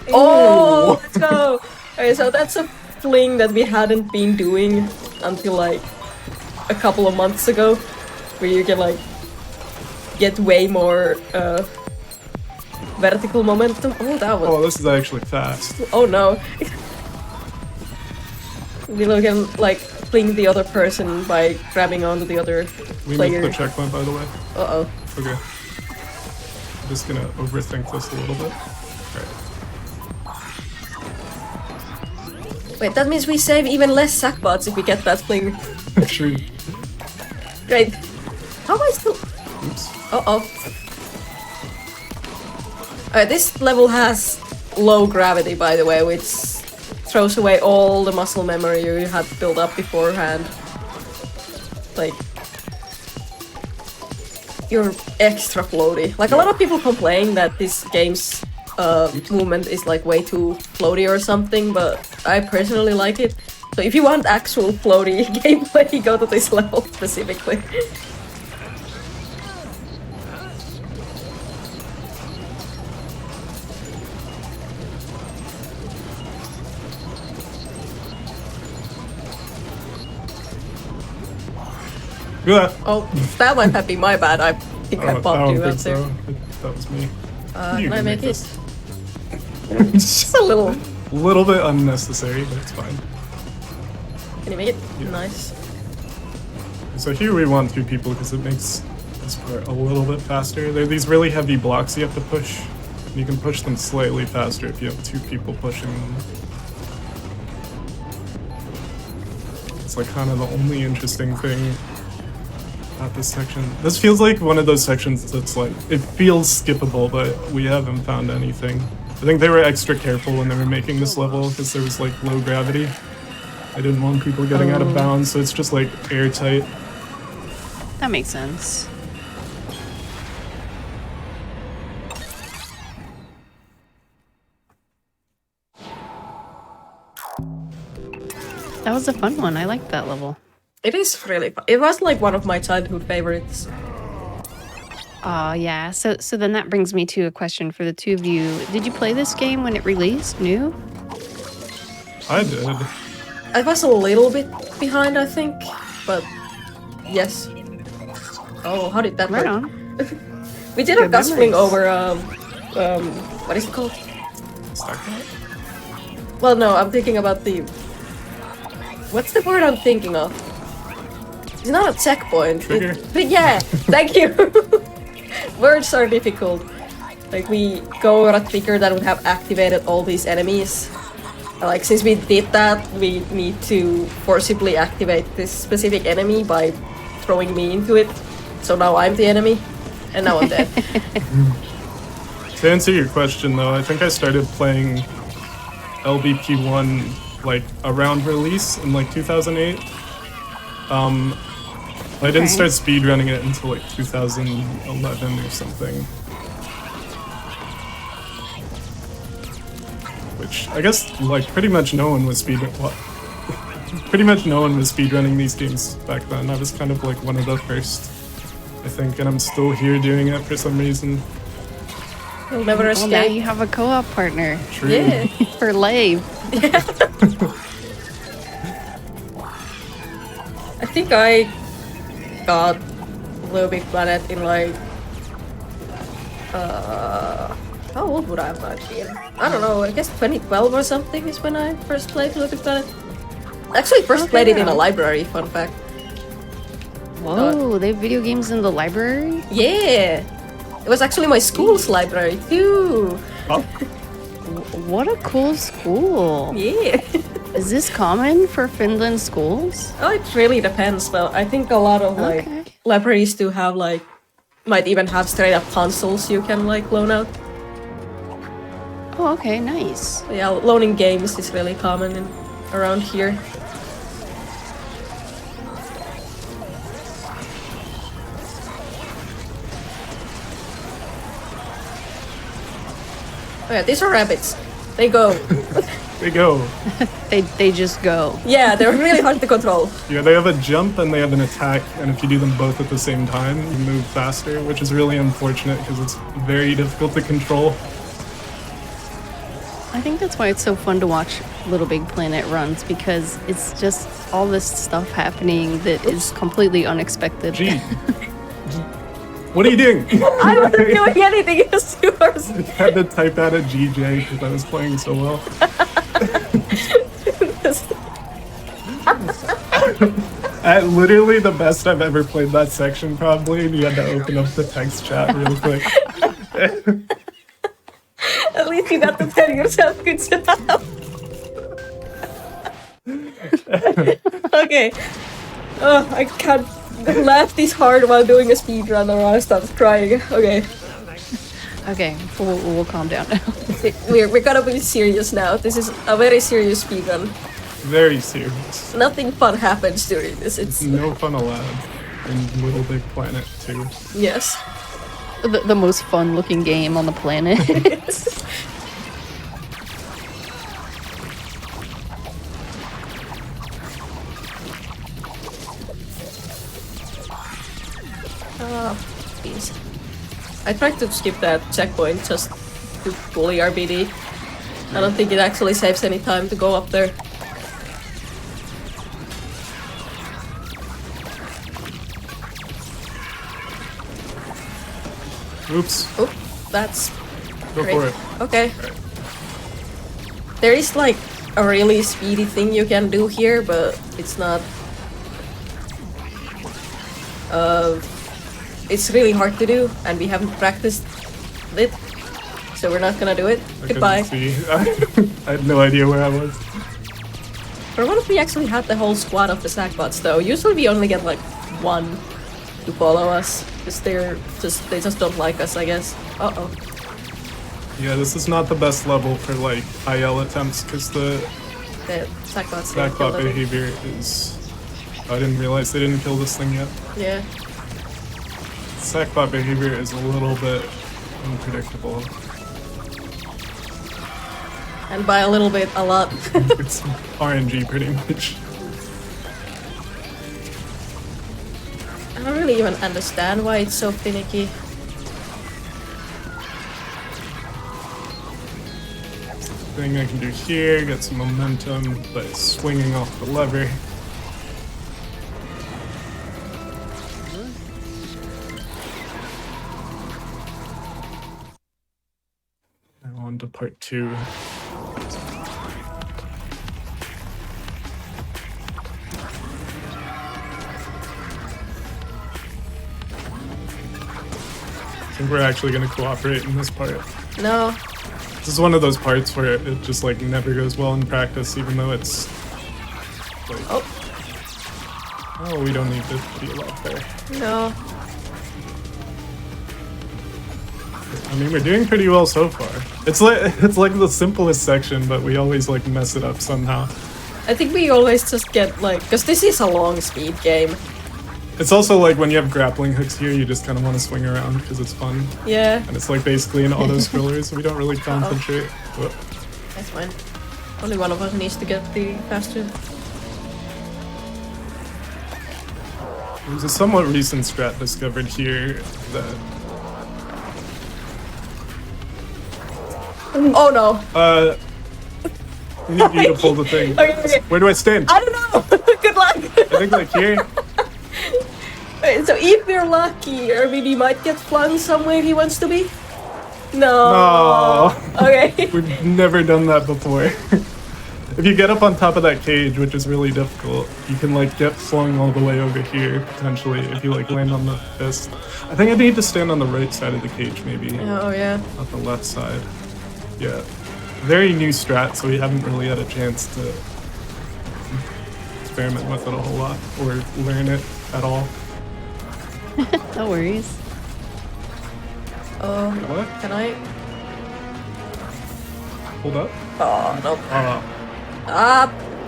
Oh, let's go. Okay, so that's a fling that we hadn't been doing until like a couple of months ago, where you can like get way more vertical momentum. Oh, that was. Oh, this is actually fast. Oh no. You can like fling the other person by grabbing onto the other We player. missed the checkpoint, by the way. Uh-oh. Okay. I'm just gonna overthink this a little bit. Alright. Wait, that means we save even less sackbots if we get that fling. True. Great. How am I still... Oops. Uh-oh. This level has low gravity, by the way, which throws away all the muscle memory you had built up beforehand. Like, you're extra floaty. Like, a lot of people complain that this game's movement is like way too floaty or something, but I personally like it. So if you want actual floaty gameplay, go to this level specifically. Yeah. Oh, that might have been my bad. I think I I popped don't you out think there. so. That was me. You Can I make it? Just a little bit unnecessary, but it's fine. Can you make it? Yeah. Nice. So here we want 2 people because it makes this part a little bit faster. There are these really heavy blocks you have to push. And you can push them slightly faster if you have 2 people pushing them. It's like kind of the only interesting thing about this section. This feels like one of those sections that's like, it feels skippable, but we haven't found anything. I think they were extra careful when they were making this level because there was like low gravity. I didn't want people getting out of bounds, so it's just like airtight. That makes sense. That was a fun one. I liked that level. It is really fun. It was like one of my childhood favorites. Oh, yeah. So then that brings me to a question for the 2 of you. Did you play this game when it released, new? I did. I was a little bit behind, I think, but yes. Oh, how did that Right work? on. We did a Good cosplaying memories. over, what is it called? Starcraft? Well, no, I'm thinking about the... What's the word I'm thinking of? It's not a checkpoint. Trigger? Yeah, thank you. Words are difficult. Like, we go over a trigger that would have activated all these enemies. Like, since we did that, we need to forcibly activate this specific enemy by throwing me into it. So now I'm the enemy, and now I'm dead. To answer your question though, I think I started playing LBP1 like around release in like 2008. I didn't start speedrunning it until like 2011 or something. Which I guess like pretty much no one was speedrunning these games back then. I was kind of like one of the first, I think, and I'm still here doing it for some reason. You'll never Well, now escape. you have a co-op partner True. Yeah. for live. I think I got LittleBigPlanet in like... how old would I have been? I don't know, I guess 2012 or something is when I first played LittleBigPlanet. Actually, first played it in a library, fun fact. Whoa, they have video games in the library? Yeah! It was actually my school's library too! Oh, What a cool school. Yeah! Is this common for Finland schools? Oh, it really depends, but I think a lot of like Okay. libraries do have like, might even have straight up consoles you can like loan out. Oh, okay, nice. Yeah, loaning games is really common around here. Oh yeah, these are rabbits. They go. they go. They just go. Yeah, they're really hard to control. Yeah, they have a jump and they have an attack, and if you do them both at the same time, you move faster, which is really unfortunate because it's very difficult to control. I think that's why it's so fun to watch LittleBigPlanet runs, because it's just all this stuff happening that is completely unexpected. Gee. What are you doing? I wasn't doing anything, it was yours. I had to type out a GJ because I was playing so well. At literally the best I've ever played that section, probably, and you had to open up the text chat real quick. At least you got to tell yourself good job. Okay. Oh, I can't laugh this hard while doing a speedrun or I'll start crying. Okay. Okay, we'll calm down now. We're gonna be serious now. This is a very serious speedrun. Very serious. Nothing fun happens during this. It's No fun allowed in LittleBigPlanet 2. yes. The most fun looking game on the planet. Jeez. I tried to skip that checkpoint just to bully RBD. I don't think it actually saves any time to go up there. Oops. Oh, that's Go great. for it. Okay. There is like a really speedy thing you can do here, but it's not. It's really hard to do, and we haven't practiced it, so we're not gonna do it. Goodbye. I had no idea where I was. For once, we actually had the whole squad of the Sackbots, though. Usually, we only get like one to follow us, because they just don't like us, I guess. Uh-oh. Yeah, this is not the best level for like IL attempts, because the Sackbot behavior is... I didn't realize they didn't kill this thing yet. Yeah. Sackbot behavior is a little bit unpredictable. And by a little bit, a lot. It's RNG pretty much. I don't really even understand why it's so finicky. Thing I can do here, get some momentum by swinging off the lever. Now on to part 2. I think we're actually going to cooperate in this part. No. This is one of those parts where it just like never goes well in practice, even though it's like, oh, we don't need to be allowed there. No. I mean, we're doing pretty well so far. It's like the simplest section, but we always like mess it up somehow. I think we always just get like, because this is a long speed game. It's also like when you have grappling hooks here, you just kind of want to swing around because it's fun. Yeah. And it's like basically an auto-scroller, so we don't really concentrate. Whoop. That's fine. Only one of us needs to get the faster. There's a somewhat recent strat discovered here that... Oh no! We need you to pull the thing. Okay. Where do I stand? I don't know! Good luck! I think like here. So if we're lucky, Irvini might get flung somewhere he wants to be. No. No. Okay. We've never done that before. If you get up on top of that cage, which is really difficult, you can like get flung all the way over here, potentially, if you like land on the fist. I think I need to stand on the right side of the cage, maybe. Oh yeah. Not the left side. Yeah. Very new strat, so we haven't really had a chance to experiment with it a whole lot, or learn it at all. No worries. Oh, What? can I? Hold up. Oh, no.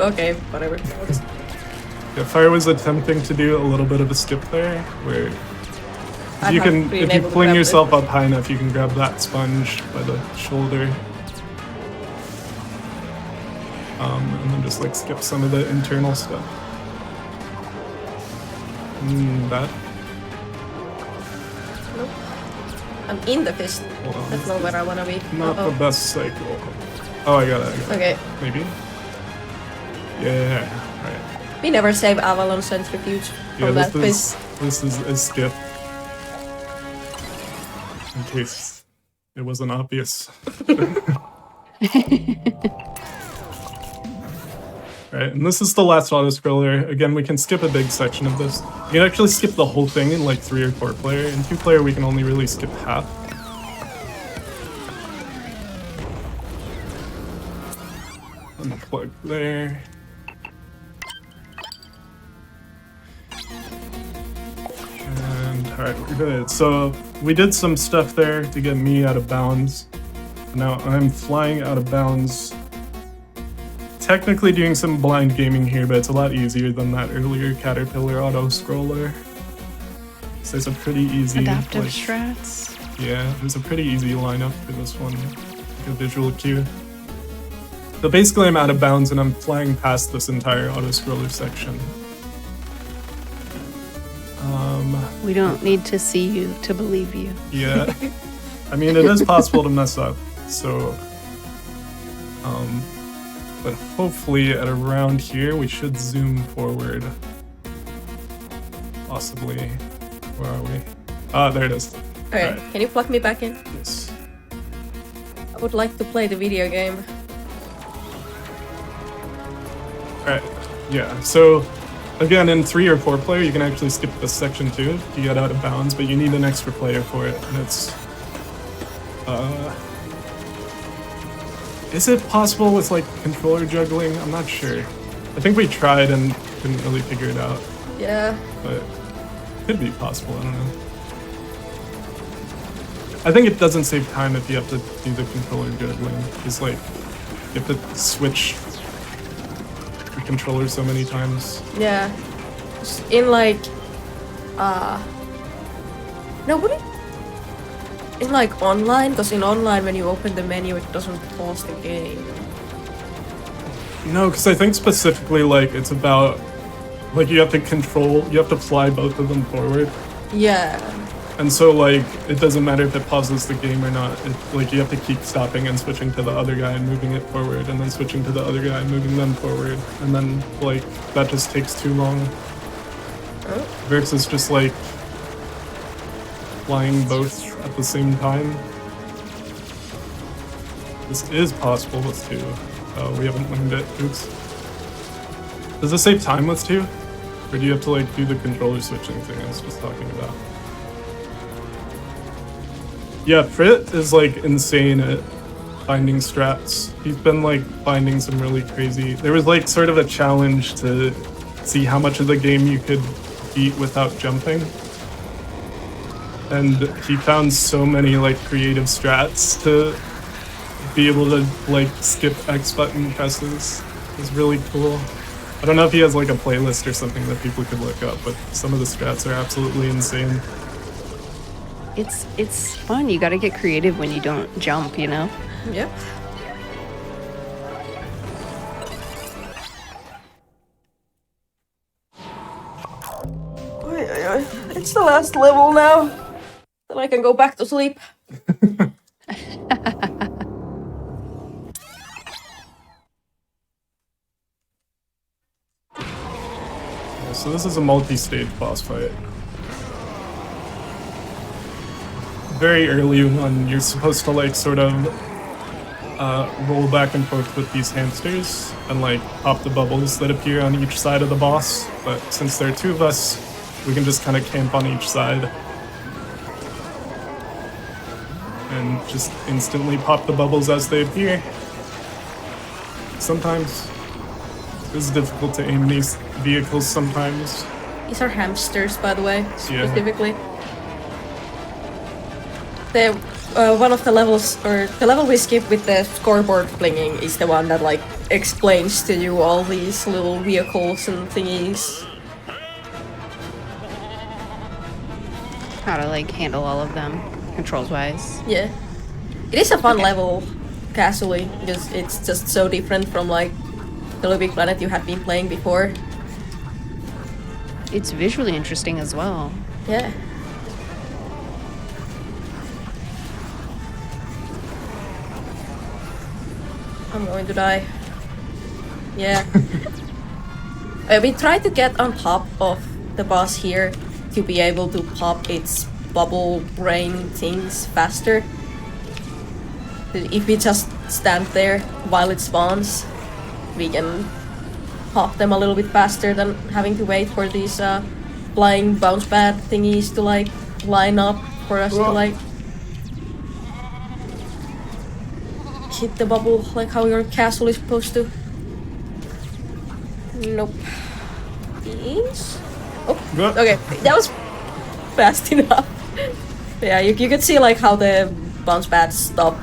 Okay, whatever. Yeah, Fire was attempting to do a little bit of a skip there, where you can, if you fling yourself up high enough, you can grab that sponge by the shoulder. And then just like skip some of the internal stuff. That. Nope. I'm in the fist. Hold on. That's not where I wanna be. Not the best cycle. Oh, I got it. Okay. Maybe? Yeah, right. We never save Avalon Centrifuge from that fist. This is a skip. In case it wasn't obvious. Right, and this is the last auto-scroller. Again, we can skip a big section of this. You can actually skip the whole thing in like 3 or 4 player. In 2 player, we can only really skip half. Unplug there. And alright, we're good. So we did some stuff there to get me out of bounds. Now I'm flying out of bounds. Technically doing some blind gaming here, but it's a lot easier than that earlier Caterpillar auto-scroller. So there's a pretty easy... Adaptive strats. Yeah, there's a pretty easy lineup for this one. Like a visual cue. So basically I'm out of bounds and I'm flying past this entire auto-scroller section. We don't need to see you to believe you. Yeah. I mean, it is possible to mess up, so... but hopefully at around here we should zoom forward. Possibly. Where are we? Ah, there it is. Okay, Right. Can you plug me back in? Yes. I would like to play the video game. Alright, yeah, so again, in 3 or 4 player, you can actually skip this section too to get out of bounds, but you need an extra player for it, and it's... Is it possible with, like, controller juggling? I'm not sure. I think we tried and couldn't really figure it out. Yeah. But it could be possible, I don't know. I think it doesn't save time if you have to do the controller juggling. It's like, you have to switch the controller so many times. Yeah. In like, no, would it? In like online, because in online when you open the menu it doesn't pause the game. No, because I think specifically like it's about, like you have to fly both of them forward. Yeah. And so, like, it doesn't matter if it pauses the game or not. Like, you have to keep stopping and switching to the other guy and moving it forward, and then switching to the other guy and moving them forward. And then, like, that just takes too long. Oh. Versus just, like, flying both at the same time. This is possible with 2. Oh, we haven't learned it. Oops. Does it save time with 2? Or do you have to, like, do the controller switching thing I was just talking about? Yeah, Frit is like insane at finding strats. He's been like finding some really crazy... There was like sort of a challenge to see how much of the game you could beat without jumping. And he found so many like creative strats to be able to like skip X button presses. It's really cool. I don't know if he has like a playlist or something that people could look up, but some of the strats are absolutely insane. It's fun. You got to get creative when you don't jump, you know? Yep. It's the last level now. Then I can go back to sleep. So this is a multi-stage boss fight. Very early on, you're supposed to like sort of roll back and forth with these hamsters and like pop the bubbles that appear on each side of the boss. But since there are 2 of us, we can just kind of camp on each side and just instantly pop the bubbles as they appear. Sometimes it's difficult to aim these vehicles sometimes. These are hamsters, by the way, Yeah. specifically. The one of the levels, or the level we skip with the scoreboard flinging, is the one that like explains to you all these little vehicles and thingies. How to like handle all of them, controls wise. Yeah, it is a fun level, casually, because it's just so different from like LittleBigPlanet you have been playing before. It's visually interesting as well. Yeah. I'm going to die. Yeah. We tried to get on top of the boss here to be able to pop its bubble brain things faster. If we just stand there while it spawns, we can pop them a little bit faster than having to wait for these flying bounce pad thingies to like line up for us to like hit the bubble like how your castle is supposed to. Nope. These? Oh, okay, that was fast enough. Yeah, you can see like how the bounce pads stop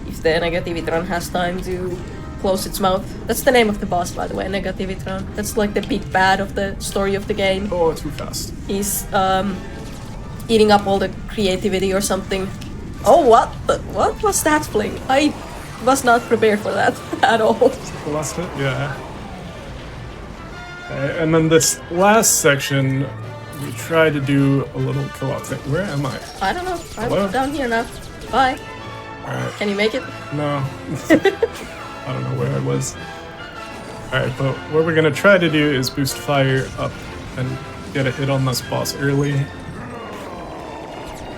if the Negativitron has time to close its mouth. That's the name of the boss, by the way, Negativitron. That's like the big bad of the story of the game. Oh, too fast. He's eating up all the creativity or something. Oh, what was that fling? I was not prepared for that at all. The last hit? Yeah. Okay, and then this last section, we try to do a little co-op thing. Where am I? I don't know. I'm Hello? down here now. Bye. Alright. Can you make it? No. I don't know where I was. Alright, but what we're gonna try to do is boost fire up and get a hit on this boss early.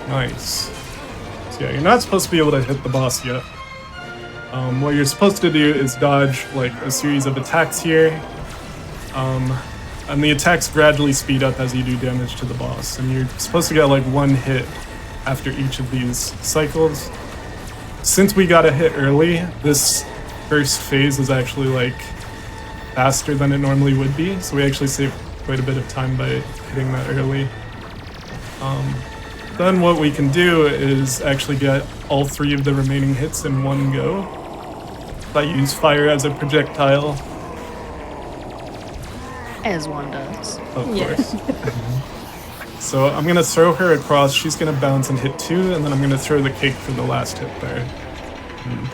Nice. So yeah, you're not supposed to be able to hit the boss yet. What you're supposed to do is dodge like a series of attacks here, and the attacks gradually speed up as you do damage to the boss, and you're supposed to get like one hit after each of these cycles. Since we got a hit early, this first phase is actually like faster than it normally would be, so we actually saved quite a bit of time by hitting that early. Then what we can do is actually get all 3 of the remaining hits in one go. If I use fire as a projectile. As one does. Of course. So I'm gonna throw her across, she's gonna bounce and hit 2, and then I'm gonna throw the cake for the last hit there. And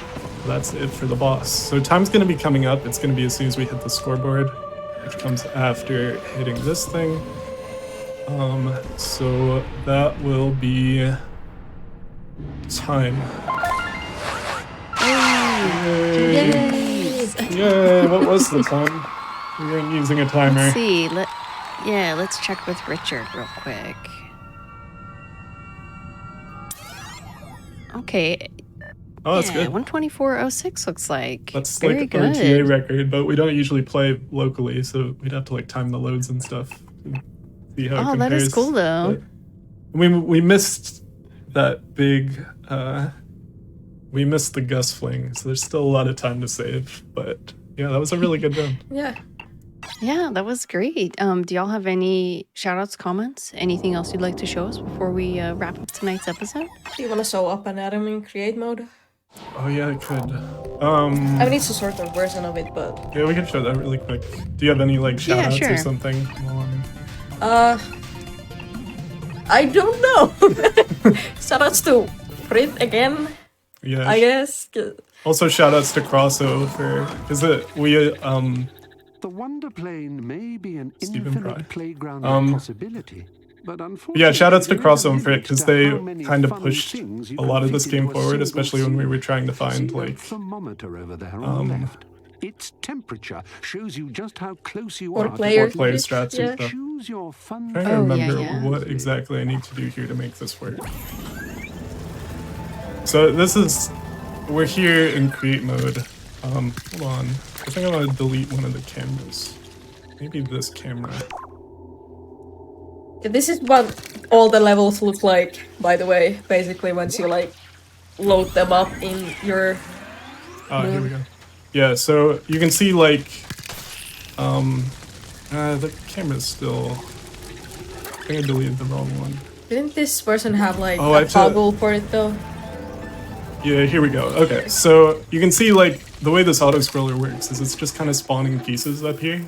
that's it for the boss. So time's gonna be coming up, it's gonna be as soon as we hit the scoreboard, which comes after hitting this thing. So that will be time. Yay! Yay, what was the time? We weren't using a timer. Let's see. Let's check with Richard real quick. Okay. Oh, that's good. 124.06 looks like. That's very like good. our TA record, but we don't usually play locally, so we'd have to like time the loads and stuff. See how it compares. That is cool though. But we missed that big. We missed the Gus fling, so there's still a lot of time to save. But yeah, that was a really good run. Yeah, that was great. Do y'all have any shout-outs, comments, anything else you'd like to show us before we wrap up tonight's episode? Do you want to sew up an atom in create mode? Oh yeah, I could. I mean, it's a sort of version of it, but yeah, we can show that really quick. Do you have any like shout-outs sure. or something? I don't know. Shoutouts to Frit again. Yeah. I guess. Also, shout-outs to Crosso because we The Wonder Plane may be an Stephen Fry. infinite playground of possibility, but unfortunately, yeah, shout-outs to there is a Crosso and Frit limit because to they how many kind of fun pushed things you a can lot of this fit game into a forward, single especially when we scene. were trying to find See like that thermometer over there on the left. Its temperature shows you just how close you Or are. player. four player strats and stuff. Choose your fun. I'm trying to Oh, yeah, remember yeah. what exactly I need to do here to make this work. So we're here in create mode. Hold on. I think I'm gonna delete one of the cameras. Maybe this camera. This is what all the levels look like, by the way, basically, once you like load them up in your... Here we go. Yeah, so you can see like, the camera's still, I think I deleted the wrong one. Didn't this person have like Oh, I a have to- toggle for it though? Yeah, here we go. Okay, so you can see like the way this auto scroller works is it's just kind of spawning pieces up here,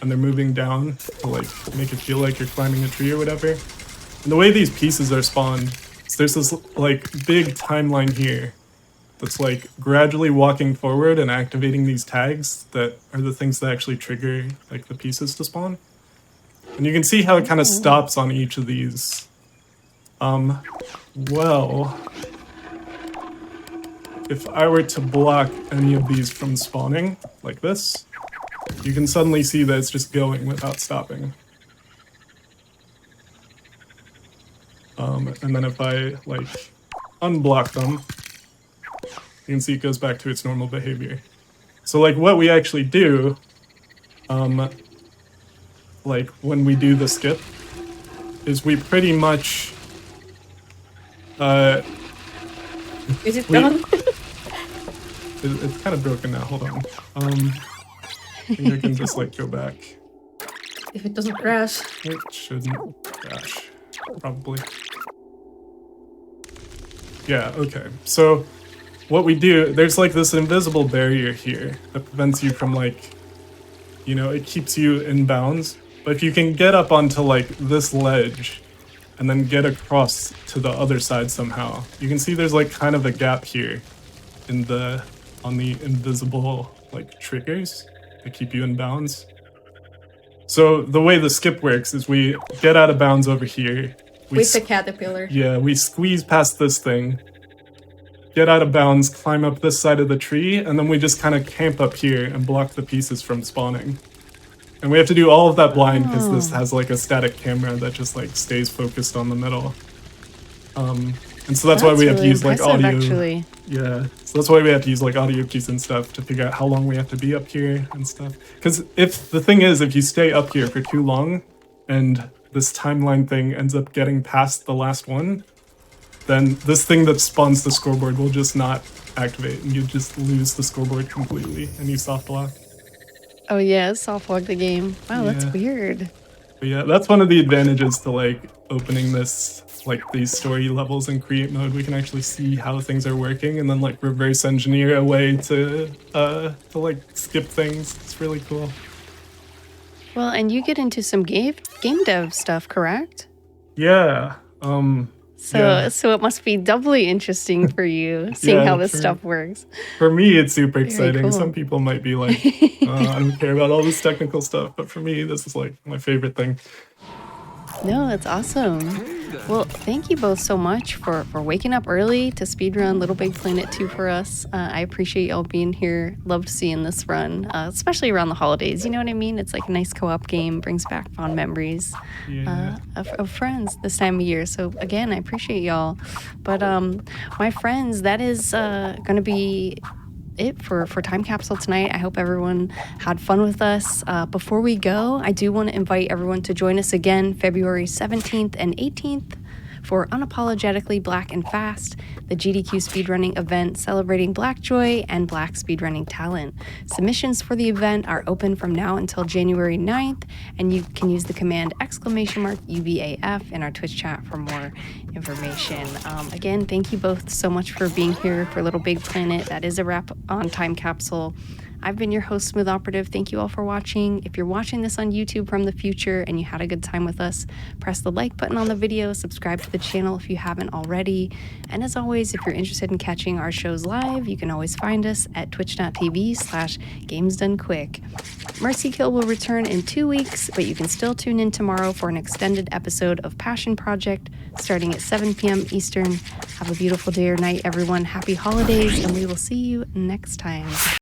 and they're moving down to like make it feel like you're climbing a tree or whatever. And the way these pieces are spawned is there's this like big timeline here that's like gradually walking forward and activating these tags that are the things that actually trigger like the pieces to spawn. And you can see how it kind of stops on each of these. Well, if I were to block any of these from spawning, like this, you can suddenly see that it's just going without stopping. And then if I, like, unblock them, you can see it goes back to its normal behavior. So, like, what we actually do, like, when we do the skip, is we pretty much, Is it We- done? It's kind of broken now, hold on. I think I can just like go back. If it doesn't crash. It shouldn't crash, probably. Yeah, okay. So what we do, there's like this invisible barrier here that prevents you from like, you know, it keeps you in bounds. But if you can get up onto like this ledge and then get across to the other side somehow, you can see there's like kind of a gap here in on the invisible like triggers that keep you in bounds. So the way the skip works is we get out of bounds over here. With the caterpillar. Yeah, we squeeze past this thing, get out of bounds, climb up this side of the tree, and then we just kind of camp up here and block the pieces from spawning. And we have to do all of that blind because this has like a static camera that just like stays focused on the middle. And so that's why we have to really use like impressive, audio. actually. Yeah, so that's why we have to use like audio cues and stuff to figure out how long we have to be up here and stuff. Because if you stay up here for too long, and this timeline thing ends up getting past the last one, then this thing that spawns the scoreboard will just not activate, and you just lose the scoreboard completely, and you soft lock. Oh yeah, soft lock the game. Wow, that's Yeah. weird. But yeah, that's one of the advantages to like opening this, like these story levels in create mode. We can actually see how things are working, and then like reverse engineer a way to like skip things. It's really cool. Well, and you get into some game dev stuff, correct? Yeah. So Yeah. so it must be doubly interesting for you seeing Yeah, how this for- stuff works. For me, it's super exciting. cool. Some people might be like, I don't care about all this technical stuff, but for me, this is like my favorite thing. No, that's awesome. Well, thank you both so much for waking up early to speedrun LittleBigPlanet 2 for us. I appreciate y'all being here. Loved seeing this run, especially around the holidays. You know what I mean? It's like a nice co-op game, brings back fond memories Yeah. of friends this time of year. So again, I appreciate y'all. But my friends, that is going to be it for Time Capsule tonight. I hope everyone had fun with us. Before we go, I do want to invite everyone to join us again February 17th and 18th for Unapologetically Black and Fast, the GDQ speedrunning event celebrating Black joy and Black speedrunning talent. Submissions for the event are open from now until January 9th, and you can use the command !UBAF in our Twitch chat for more information. Again, thank you both so much for being here for LittleBigPlanet. That is a wrap on Time Capsule. I've been your host, Smooth Operative. Thank you all for watching. If you're watching this on YouTube from the future and you had a good time with us, press the like button on the video, subscribe to the channel if you haven't already. And as always, if you're interested in catching our shows live, you can always find us at twitch.tv/gamesdonequick. Mercy Kill will return in 2 weeks, but you can still tune in tomorrow for an extended episode of Passion Project starting at 7 p.m. Eastern. Have a beautiful day or night, everyone. Happy holidays, and we will see you next time.